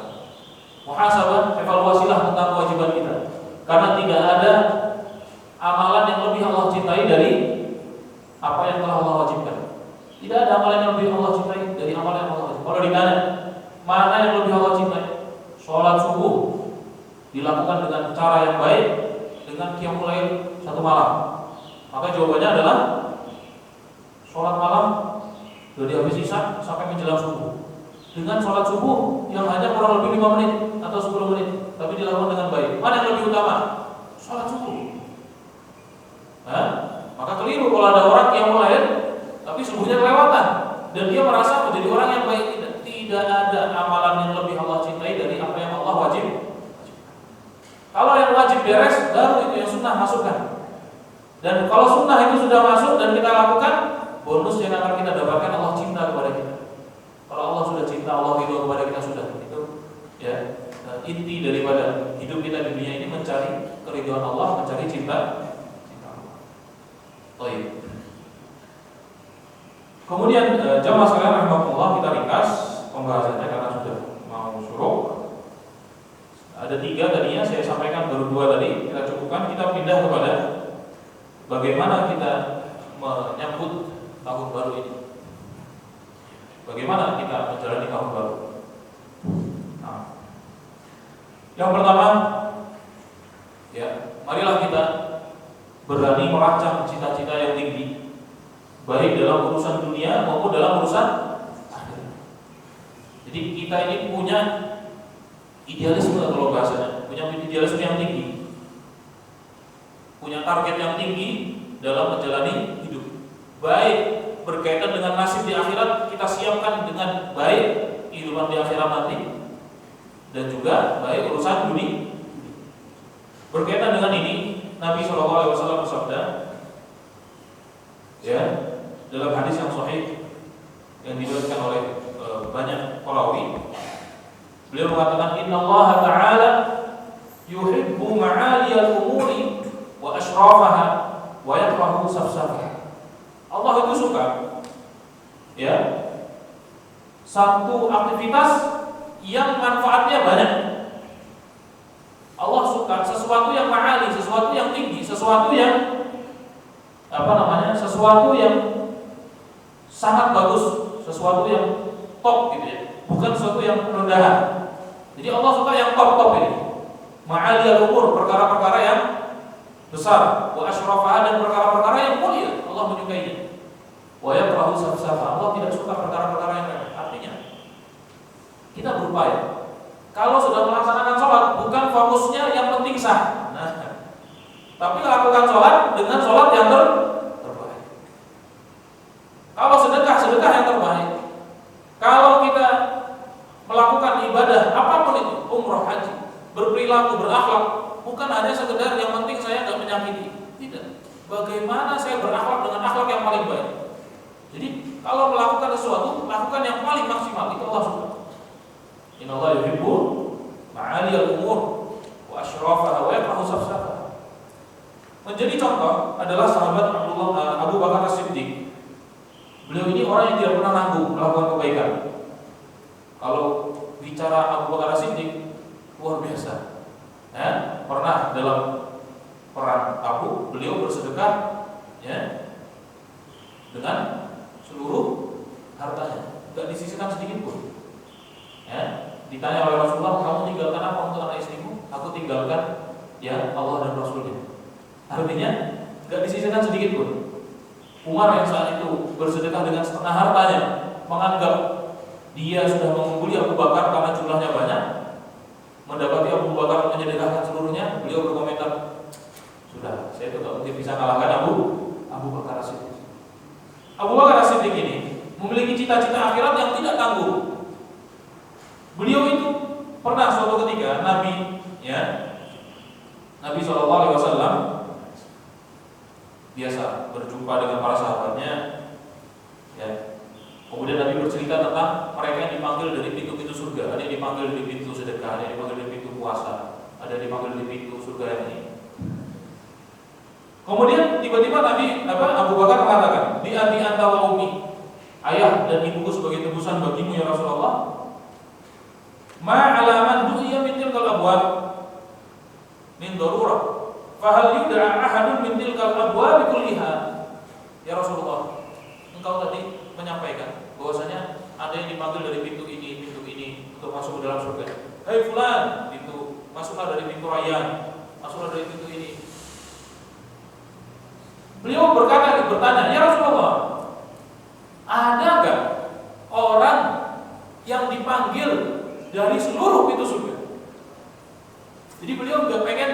Speaker 1: Muhasabah, evaluasilah tentang kewajiban kita. Karena tidak ada amalan yang lebih Allah cintai dari apa yang telah Allah wajibkan. Tidak ada amalan yang lebih Allah cintai dari amalan yang Allah wajibkan. Kalau ditanya mana yang lebih Allah cintai, sholat subuh dilakukan dengan cara yang baik, dengan qiyamul lail satu malam, maka jawabannya adalah sholat malam dari habis isya sampai menjelang subuh. Dengan sholat subuh yang hanya kurang lebih 5 menit atau 10 menit, tapi dilakukan dengan baik. Mana yang lebih utama? Sholat subuh. Maka keliru kalau ada orang qiyamul lail tapi subuhnya kelewatan dan dia merasa menjadi orang yang baik. Tidak ada amalan yang lebih Allah cintai dari apa yang Allah wajib. Kalau yang wajib beres, baru itu yang sunnah masukkan. Dan kalau sunnah itu sudah masuk dan kita lakukan, bonus yang akan kita dapatkan Allah cinta kepada kita. Kalau Allah sudah cinta, Allah ridho kepada kita sudah. Itu ya inti daripada hidup kita di dunia ini, mencari keridhaan Allah, mencari cinta Allah. Baik. Kemudian jamaah sekalian rahimakumullah, kita ringkas pembahasannya karena sudah mau syuruk. Ada 3 tadinya saya sampaikan, baru 2 tadi kita cukupkan. Kita pindah kepada bagaimana kita menyambut tahun baru ini. Bagaimana kita menjalani tahun baru. Nah, yang pertama, ya, marilah kita berani merancang cita-cita yang tinggi, baik dalam urusan dunia maupun dalam urusan akhirat. Jadi kita ini punya idealisme kalau bahasanya, punya target yang tinggi dalam menjalani hidup. Baik berkaitan dengan nasib di akhirat, kita siapkan dengan baik kehidupan di akhirat nanti, dan juga baik urusan dunia. Berkaitan dengan ini, Nabi SAW bersabda, ya, dalam hadis yang sahih yang diriwayatkan oleh banyak perawi, beliau mengatakan, Inna Allah Ta'ala yuhibbu ma'aliyal umuri wa ashrafaha wa yakrahu safsafaha. Allah itu suka, ya, satu aktivitas yang manfaatnya banyak. Allah suka sesuatu yang ma'ali, sesuatu yang tinggi, sesuatu yang sesuatu yang sangat bagus, sesuatu yang top gitu ya, bukan sesuatu yang rendahan. Jadi Allah suka yang top ini. Ma'ali al-umur, perkara-perkara yang besar, wa asyrafah, dan perkara-perkara yang mulia, Allah menyukainya. Wa yakrahu safsafa, Allah tidak suka perkara-perkara yang rendah. Artinya kita berupaya, kalau sudah melaksanakan sholat, bukan fokusnya yang penting sah, tapi lakukan sholat dengan sholat yang terbaik. Kalau sedekah yang terbaik. Kalau kita melakukan ibadah apapun itu, umroh, haji, berperilaku, berakhlak, bukan hanya sekedar yang penting saya tidak menyakiti. Tidak. Bagaimana saya berakhlak dengan akhlak yang paling baik. Jadi kalau melakukan sesuatu, lakukan yang paling maksimal, itu Allah suka. Inna Allah yuhibbu ma'aliyal umur wa ashrafaha wa yakrahu safsafaha. Menjadi contoh adalah sahabat Abu Bakar As-Siddiq. Beliau ini orang yang tidak pernah nanggung melakukan kebaikan. Kalau bicara Abu Bakar As-Siddiq, luar biasa. Pernah dalam perang Tabuk, beliau bersedekah, ya, dengan seluruh hartanya, tidak disisihkan sedikit pun. Ditanya oleh Rasulullah, kamu tinggalkan apa untuk anak istrimu? Aku tinggalkan, ya, Allah dan Rasulnya. Artinya tidak disisihkan sedikit pun. Umar yang saat itu bersedekah dengan setengah hartanya, menganggap dia sudah mengungguli Abu Bakar karena jumlahnya banyak. Mendapati Abu Bakar menyedekahkan seluruhnya, beliau berkomentar, sudah, saya tidak mungkin bisa kalahkan Abu Bakar As-Siddiq. Abu Bakar As-Siddiq ini memiliki cita-cita akhirat yang tidak tangguh. Beliau itu pernah suatu ketika Nabi SAW biasa berjumpa dengan para sahabatnya, ya. Kemudian Nabi bercerita tentang mereka yang dipanggil dari pintu-pintu surga. Ada yang dipanggil dari pintu sedekah, ada yang dipanggil dari pintu puasa, ada yang dipanggil dari pintu surga yang ini. Kemudian tiba-tiba Abu Bakar mengatakan, bi abi anta wa ummi, ayah dan ibuku sebagai tebusan bagimu ya Rasulullah. Ma alaman du'iya min tilkal abwab min darurah, fahal yud'a ahadun min tilkal abwab kulliha. Ya Rasulullah, engkau tadi menyampaikan bahwasanya ada yang dipanggil dari pintu ini untuk masuk ke dalam surga. Hai fulan, pintu, masuklah dari pintu rayyan, masuklah dari pintu ini. Beliau bertanya, ya Rasulullah, ada enggak orang yang dipanggil dari seluruh pintu surga? Jadi beliau juga pengen,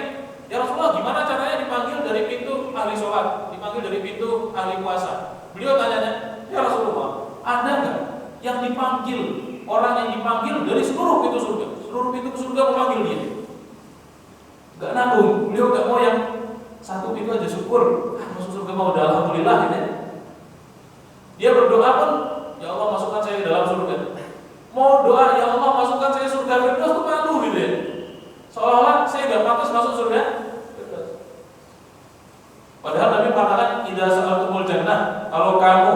Speaker 1: ya Rasulullah, gimana caranya dipanggil dari pintu ahli sholat, dipanggil dari pintu ahli puasa? Beliau tanyanya, ya Rasulullah, ada enggak yang dipanggil, orang yang dipanggil dari seluruh pintu surga? Seluruh pintu surga memanggil dia. Enggak nanggung, beliau enggak mau yang satu pintu aja, syukur, masuk surga mau udah alhamdulillah gitu. Dia berdoa pun, ya Allah masukkan saya ke dalam surga. Mau doa, ya Allah masukkan saya surga Firdaus itu malu gitu ya. Seolah-olah saya enggak pantas masuk surga Firdaus. Padahal Nabi mengatakan, idza sa'altumul jannah, kalau kamu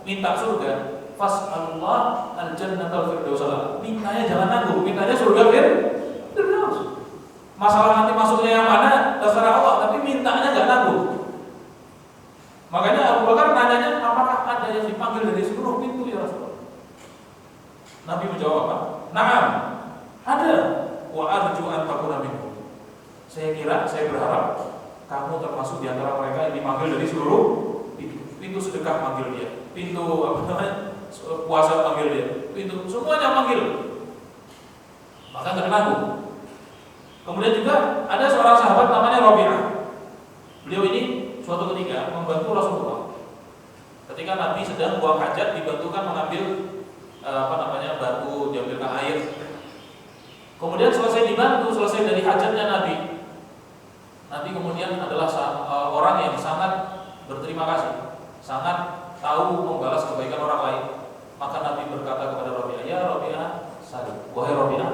Speaker 1: minta surga, fas'alullah al-jannatal firdaus. Mintanya jangan nanggung, mintanya surga Firdaus. Masalah nanti masuknya yang mana terserah Allah, tapi mintanya enggak nanggung. Makanya Abu Bakar nanyanya, apakah ada yang dipanggil dari seluruh pintu ya Rasulullah? Nabi menjawab apa? Na'am, ada. Wa arju an takuna minhum. Saya berharap kamu termasuk di antara mereka yang dipanggil dari seluruh pintu. Pintu sedekah panggil dia, pintu puasa panggil dia, pintu semuanya panggil. Maka enggak nanggung. Kemudian juga ada seorang sahabat namanya Rabi'ah. Beliau ini membantu Rasulullah. Ketika Nabi sedang buang hajat, dibantukan mengambil batu, diambilkan air. Kemudian selesai dibantu, selesai dari hajatnya Nabi kemudian adalah orang yang sangat berterima kasih, sangat tahu membalas kebaikan orang lain. Maka Nabi berkata kepada Rabi'ah, ya Rabi'ah, wahai Rabi'ah,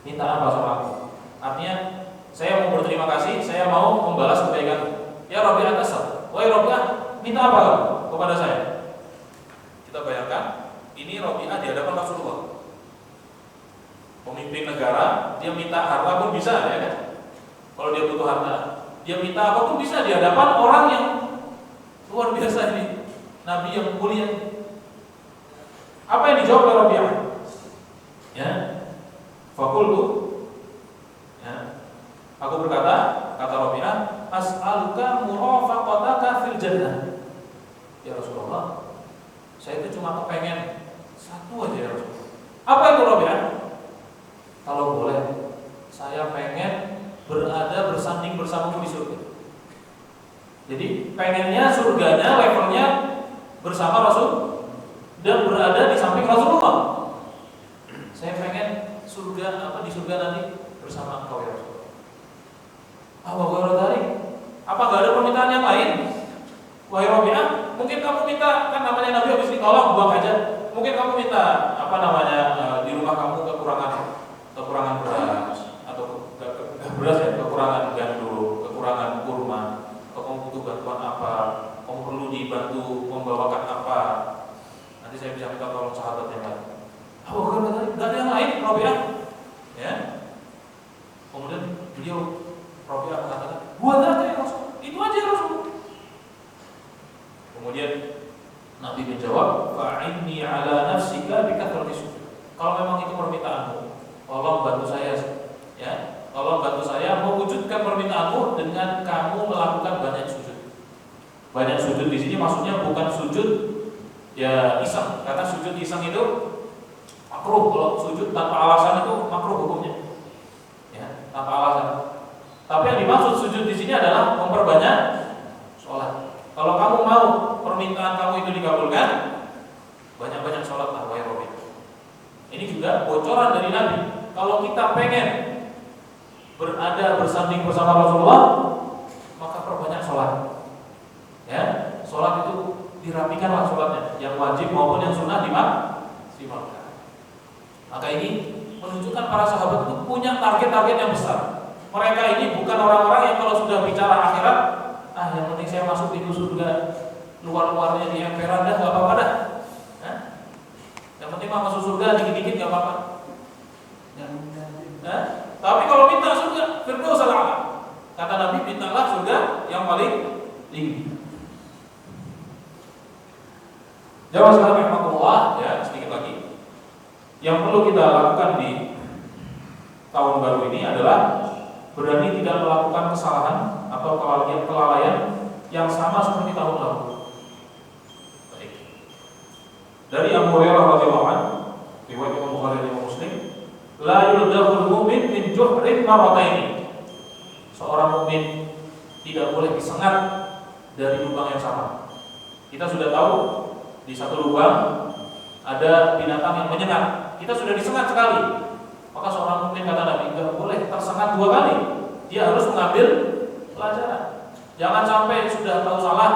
Speaker 1: minta apa sama aku? Artinya, saya mau berterima kasih, saya mau membalas kebaikan. Ya Rabi'ah tasal, wahai Rabi'ah, minta apa kamu kepada saya? Kita bayangkan, ini Rabi'ah di hadapan Rasulullah, pemimpin negara, dia minta harta pun bisa, ya kan? Kalau dia butuh harta, dia minta apapun bisa di hadapan orang yang luar biasa ini, Nabi yang mulia. Apa yang dijawab oleh Rabi'ah? Ya, fakultu, ya, aku berkata, kata Rabi'ah, as'aluka murafaqataka fil jannah. Ya Rasulullah, saya itu cuma kepengen satu aja ya Rasulullah. Apa itu Rabi'ah? Kalau boleh, saya pengen berada bersanding bersamamu di surga. Jadi pengennya surganya levelnya bersama Rasul dan berada di samping Rasulullah. Saya pengen surga di surga nanti bersama engkau ya Rasulullah. Apa gak ada permintaan yang lain? Wahai Rabi'ah, mungkin kamu minta, kan namanya Nabi habis ditolong buang hajat. Mungkin kamu minta di rumah kamu kekurangan beras atau beras ya, kekurangan gandum, kekurangan kurma, atau kamu butuh bantuan apa, kamu perlu dibantu membawakan apa. Nanti saya bisa minta tolong sahabat yang lain. Gak ada yang lain, Rabi'ah. Ya. Kemudian Rabi'ah mengatakan, buat aja ya Rasul, itu aja ya Rasul. Kemudian Nabi menjawab, fa'inni ala nafsika bikathrati sujud. Kalau memang itu permintaanmu, tolong bantu saya, ya. Tolong bantu saya mewujudkan permintaanmu dengan kamu melakukan banyak sujud. Banyak sujud di sini maksudnya bukan sujud ya iseng, karena sujud iseng itu makruh. Kalau sujud tanpa alasan itu makruh hukumnya, ya, tanpa alasan. Tapi yang dimaksud sujud di sini adalah memperbanyak sholat. Kalau kamu mau permintaan kamu itu dikabulkan, banyak-banyak sholatlah wahai Rabi'ah. Ini juga bocoran dari Nabi. Kalau kita pengen berada bersanding bersama Rasulullah, maka perbanyak sholat. Ya, sholat itu dirapikanlah sholatnya, yang wajib maupun yang sunnah dimaksimalkan. Maka ini menunjukkan para sahabat itu punya target-target yang besar. Mereka ini bukan orang-orang yang kalau sudah bicara akhirat, yang penting saya masuk pintu surga, luar-luarnya di emperan dah, nggak apa-apa dah. Yang penting masuk surga dikit-dikit nggak apa-apa. Tapi kalau minta surga, firdaus al-a'la. Kata Nabi, mintalah surga yang paling tinggi. Jawab sekarang rahmatullah, ya sedikit lagi. Yang perlu kita lakukan di tahun baru ini adalah berani tidak melakukan kesalahan atau kelalaian yang sama seperti tahun lalu. Baik. Dari Abu Hurairah radhiyallahu anhu, riwayat Imam Bukhari dan Muslim, la yuldahul mu'min min juhrin marrataini. Seorang mukmin tidak boleh disengat dari lubang yang sama. Kita sudah tahu di satu lubang ada binatang yang menyengat. Kita sudah disengat sekali. Maka seorang mukmin, kata Nabi, tidak boleh tersengat dua kali. Dia harus mengambil pelajaran. Jangan sampai sudah tahu salah,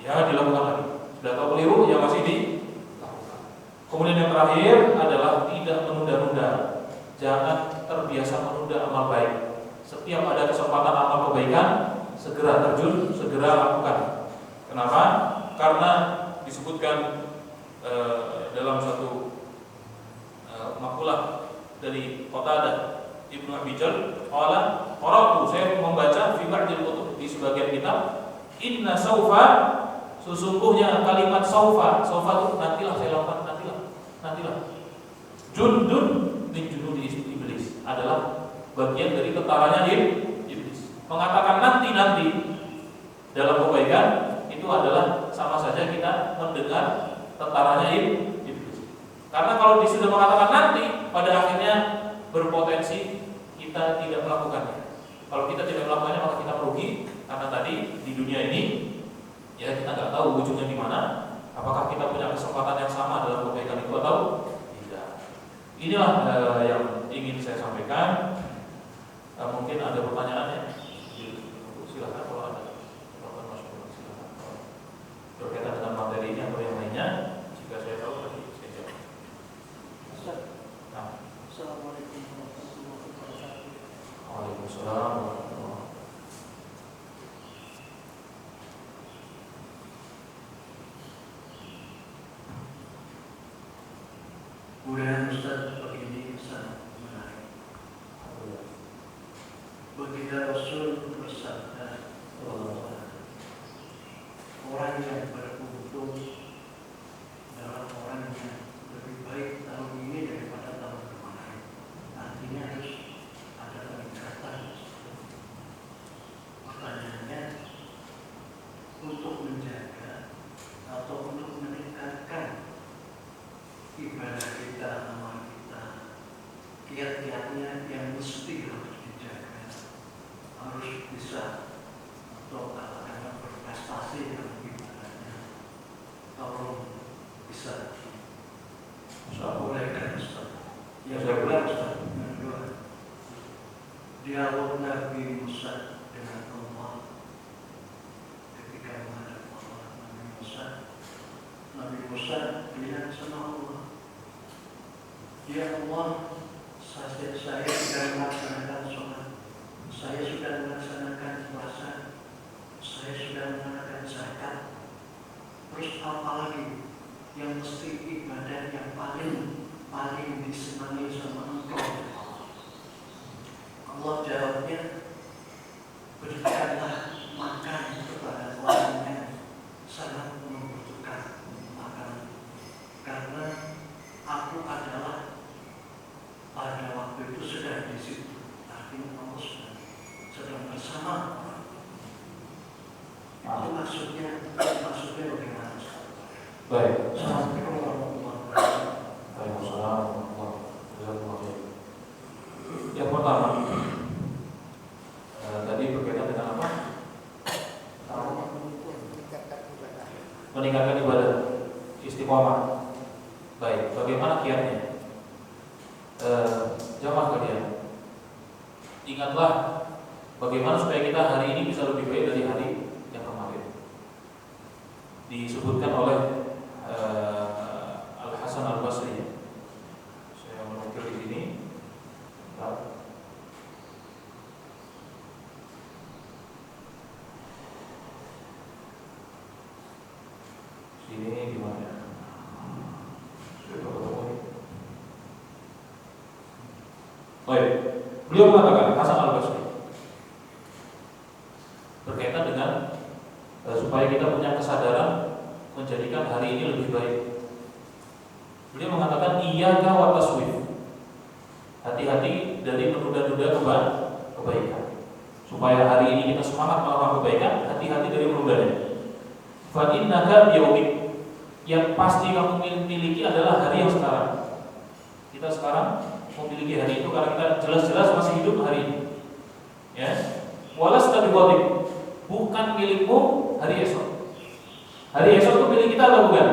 Speaker 1: ya dilakukan lagi. Sudah tahu keliru, ya masih dilakukan. Kemudian yang terakhir adalah tidak menunda-nunda. Jangan terbiasa menunda amal baik. Setiap ada kesempatan amal kebaikan, segera terjun, segera lakukan. Kenapa? Karena disebutkan dalam satu makalah dari Qatadah Ibnu Abi Jal, qara'tu, saya membaca fi ba'dil kutub, di sebagian kitab, inna saufa, sesungguhnya kalimat saufa itu nantilah, saya lakukan nantilah. Jundun min junudi iblis, adalah bagian dari tentaranya iblis. Mengatakan nanti dalam kebaikan itu adalah sama saja kita mendengar tentaranya iblis. Karena kalau sudah mengatakan nanti, pada akhirnya berpotensi kita tidak melakukannya. Kalau kita tidak melakukannya, maka kita merugi Karena tadi di dunia ini ya kita nggak tahu ujungnya di mana. Apakah kita punya kesempatan yang sama dalam kebaikan itu atau tidak? Inilah yang ingin saya sampaikan. Mungkin ada pertanyaan ya? Silakan kalau ada. Silakan. Berkaitan dengan materi ini atau yang lainnya, jika saya tahu tadi saya jawab. Nah.
Speaker 2: Assalamualaikum warahmatullahi wabarakatuh.
Speaker 1: Waalaikumsalam.
Speaker 2: Kemudian Ustaz, begini sangat menarik. Baginda Rasul bersabda bahwa orang yang beruntung adalah orang yang lebih baik tahun ini daripada tahun kemarin. Artinya harus ada peningkatan. Pertanyaannya, untuk menjaga atau untuk meningkatkan ibadah kita, amal kita, kiat-kiatnya yang mesti harus dijaga, harus bisa atau katakanlah berprestasi dalam ibadahnya. Tolong bisa bolehkan Ustaz. Yang kedua Ustaz, yang kedua, dialog Nabi Musa dengan Allah ketika menghadap Allah. Nabi Musa bilang sama Allah, ya Allah, saya sudah melaksanakan sholat, saya sudah melaksanakan puasa, saya sudah melaksanakan zakat. Terus apa lagi yang mesti ibadah yang paling disenangi sama Engkau? Allah jawabnya, berikanlah makan kepada orang yang sangat membutuhkan makanan, karena aku adalah pada waktu itu sudah di situ. Artinya Allah sedang bersama. Itu maksudnya bagaimana?
Speaker 1: Baik.
Speaker 2: Assalamualaikum warahmatullahi wabarakatuh.
Speaker 1: Waalaikumsalam warahmatullahi wabarakatuh. Yang pertama, tadi berkaitan dengan apa? Meningkatkan ibadah, istiqomah. Baik, bagaimana kiatnya? Jamaah kalian, ingatlah bagaimana supaya kita hari ini bisa lebih baik dari hari yang kemarin. Disebutkan oleh Al-Hasan Al-Basri. Saya menukil di sini. Sini di mana? Baik, beliau mengatakan Hasan Al-Basri berkaitan dengan supaya kita punya kesadaran menjadikan hari ini lebih baik. Beliau mengatakan iyyaka wa taswif. Hati-hati dari menunda-nunda kebaikan. Supaya hari ini kita semangat melakukan kebaikan, hati-hati dari menundanya. Fa innaka biyaumik. Yang pasti kamu miliki adalah hari yang sekarang. Kita sekarang memiliki hari itu karena kita jelas-jelas masih hidup hari ini. Ya. Walasta biwadib. Bukan milikmu hari esok. Hari esok itu milik kita atau bukan?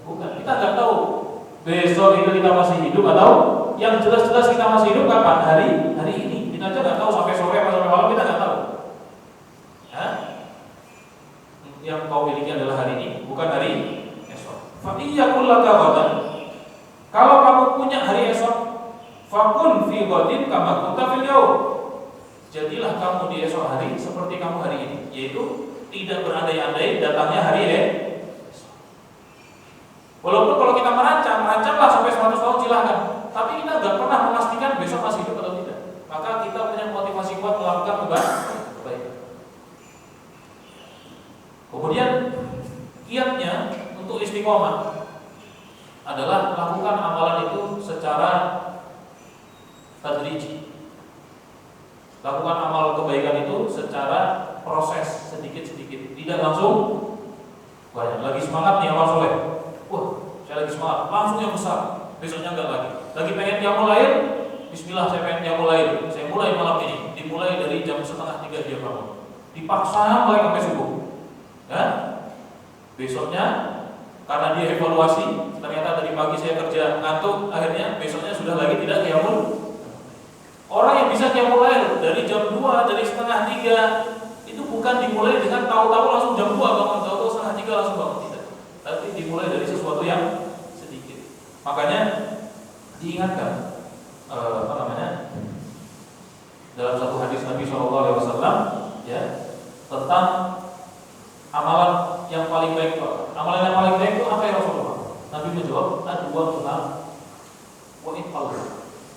Speaker 1: Bukan. Kita nggak tahu besok itu kita masih hidup atau yang jelas-jelas kita masih hidup kapan? Hari ini. Kita aja nggak tahu sampai sore atau sampai malam, kita nggak tahu. Ya? Yang kau miliki adalah hari ini, bukan hari esok. Fa iyyakul laka ghadan. Kalau kamu punya hari esok, fakun fi ghadin kama kunta fil yaum. Jadilah kamu di esok hari seperti kamu hari ini, yaitu tidak berandai-andai datangnya hari esok. Walaupun kalau kita merancanglah sampai 100 tahun silahkan, tapi kita nggak pernah memastikan besok masih hidup atau tidak. Maka kita punya motivasi kuat melakukan kebaikan. Kemudian kiatnya untuk istiqomah adalah melakukan amalan itu secara tadriji. Lakukan amal kebaikan itu secara proses sedikit-sedikit, tidak langsung banyak. Lagi semangat nih amal soleh, wah saya lagi semangat, langsung yang besar. Besoknya enggak lagi. Lagi pengen qiyamul lail, Bismillah saya pengen qiyamul lail, saya mulai malam ini. Dimulai dari jam 2:30 dia bangun. Dipaksa mulai sampai subuh. Ya. Besoknya karena dia evaluasi, ternyata tadi pagi saya kerja ngantuk, akhirnya besoknya sudah lagi tidak qiyamul. Orang yang bisa qiyamul lail dari jam 2, dari 2:30 itu bukan dimulai dengan tahu-tahu langsung jam 2 bangun, tahu-tahu 2:30 langsung bangun, tidak. Tapi dimulai dari sesuatu yang sedikit. Makanya diingatkan dalam satu hadis Nabi SAW ya tentang amalan yang paling baik. Amalan yang paling baik itu apa ya Rasulullah? Nabi menjawab adwa tuhan wa iqal.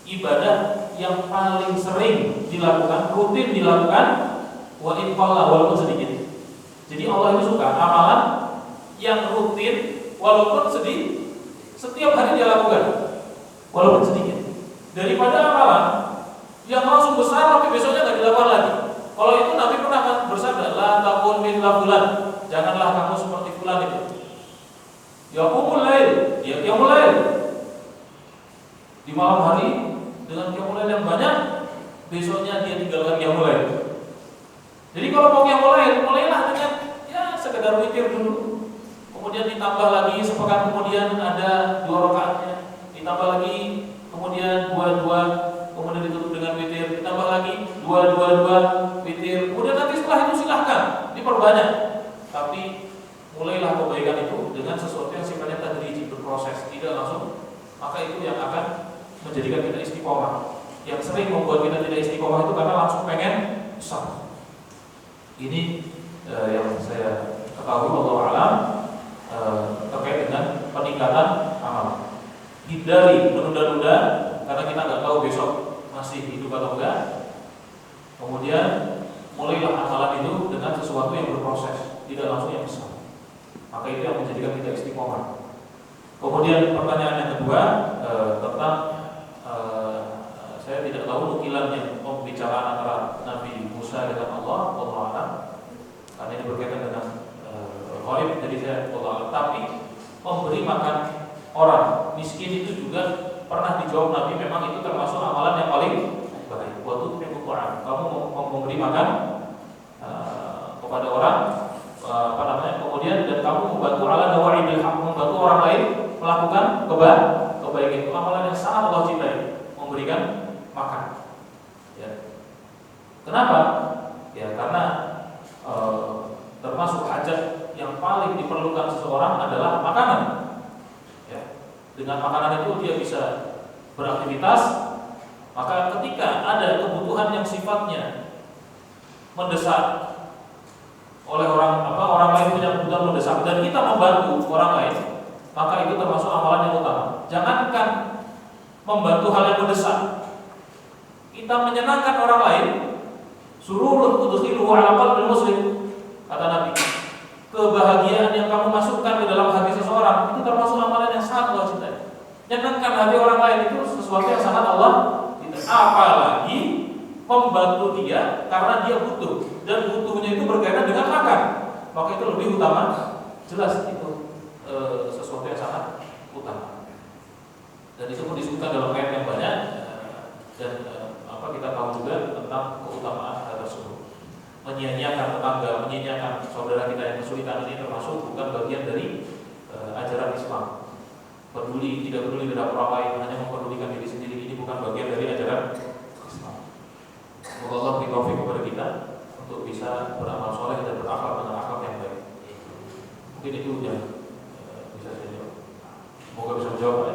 Speaker 1: Ibadah yang paling sering dilakukan, rutin dilakukan, wa iqal walaupun sedikit. Jadi Allah itu suka amalan yang rutin walaupun sedih, setiap hari dia lakukan walaupun sedikit, daripada amalan yang langsung besar tapi besoknya nggak dilakukan lagi. Kalau itu Nabi pernah bersabda, la takun mithla fulan, janganlah kamu seperti fulan itu. Yaqumul lail, dia qiyamul lail di malam hari dengan qiyamul lail yang banyak, besoknya dia tinggalkan qiyamul lail. Jadi kalau mau qiyamul lail, mulailah dengan ya sekedar witir dulu. Kemudian ditambah lagi sepekan kemudian ada 2 rakaatnya, ditambah lagi kemudian 2 kemudian ditutup dengan witir, ditambah lagi 2 witir. Kemudian nanti setelah itu silahkan diperbanyak. Tapi mulailah kebaikan itu dengan sesuatu yang sifatnya tadriji, berproses, tidak langsung. Maka itu yang akan menjadikan kita istiqomah. Yang sering membuat kita tidak istiqomah itu karena langsung pengen besar. Ini yang saya ketahui wallahu a'lam terkait dengan peningkatan amal. Hindari menunda-nunda karena kita nggak tahu besok masih hidup atau enggak. Kemudian mulailah amalan itu dengan sesuatu yang berproses, tidak langsung yang besar. Maka itu yang menjadikan kita istiqomah. Kemudian pertanyaan yang kedua tentang saya tidak tahu nukilannya pembicaraan antara Nabi Musa dengan Allah, wallahu a'lam. Karena ini berkaitan dengan ghaib, jadi saya wallahu a'lam. Tapi memberi makan orang miskin itu juga pernah dijawab Nabi, memang itu termasuk amalan yang paling baik. Waktu kamu memberi makan kepada orang, kemudian dan kamu membantu ala nawaidil haq, membantu orang lain melakukan kebaikan, itu amalan yang sangat Allah cintai, memberikan makan. Ya. Kenapa? Ya karena termasuk hajat yang paling diperlukan seseorang adalah makanan. Ya. Dengan makanan itu dia bisa beraktivitas. Maka ketika ada kebutuhan yang sifatnya mendesak oleh orang lain punya kebutuhan mendesak dan kita membantu orang lain, maka itu termasuk amalan yang utama. Jangankan membantu hal yang mendesak, kita menyenangkan orang lain, sururun tudkhiluhu ala qalbil muslim, kata Nabi. Kebahagiaan yang kamu masukkan ke dalam hati seseorang itu termasuk amalan yang sangat Allah cintai. Menyenangkan hati orang lain itu sesuatu yang sangat Allah cintai. Apalagi membantu dia karena dia butuh, dan butuhnya itu berkaitan dengan makan, maka itu lebih utama. Jelas itu sesuatu yang sangat utama. Dan itu pun disebutkan dalam ayat yang banyak. Dan kita tahu juga tentang keutamaan hal tersebut. Menyia-nyiakan tetangga, menyia-nyiakan saudara kita yang kesulitan ini termasuk bukan bagian dari ajaran Islam. Tidak peduli terhadap orang lain, hanya mempedulikan diri sendiri, ini bukan bagian dari ajaran Islam. Semoga Allah beri taufik kepada kita untuk bisa beramal soleh dan berakhlak dengan akhlak yang baik. Mungkin itu yang bisa saya jawab. Semoga bisa menjawab.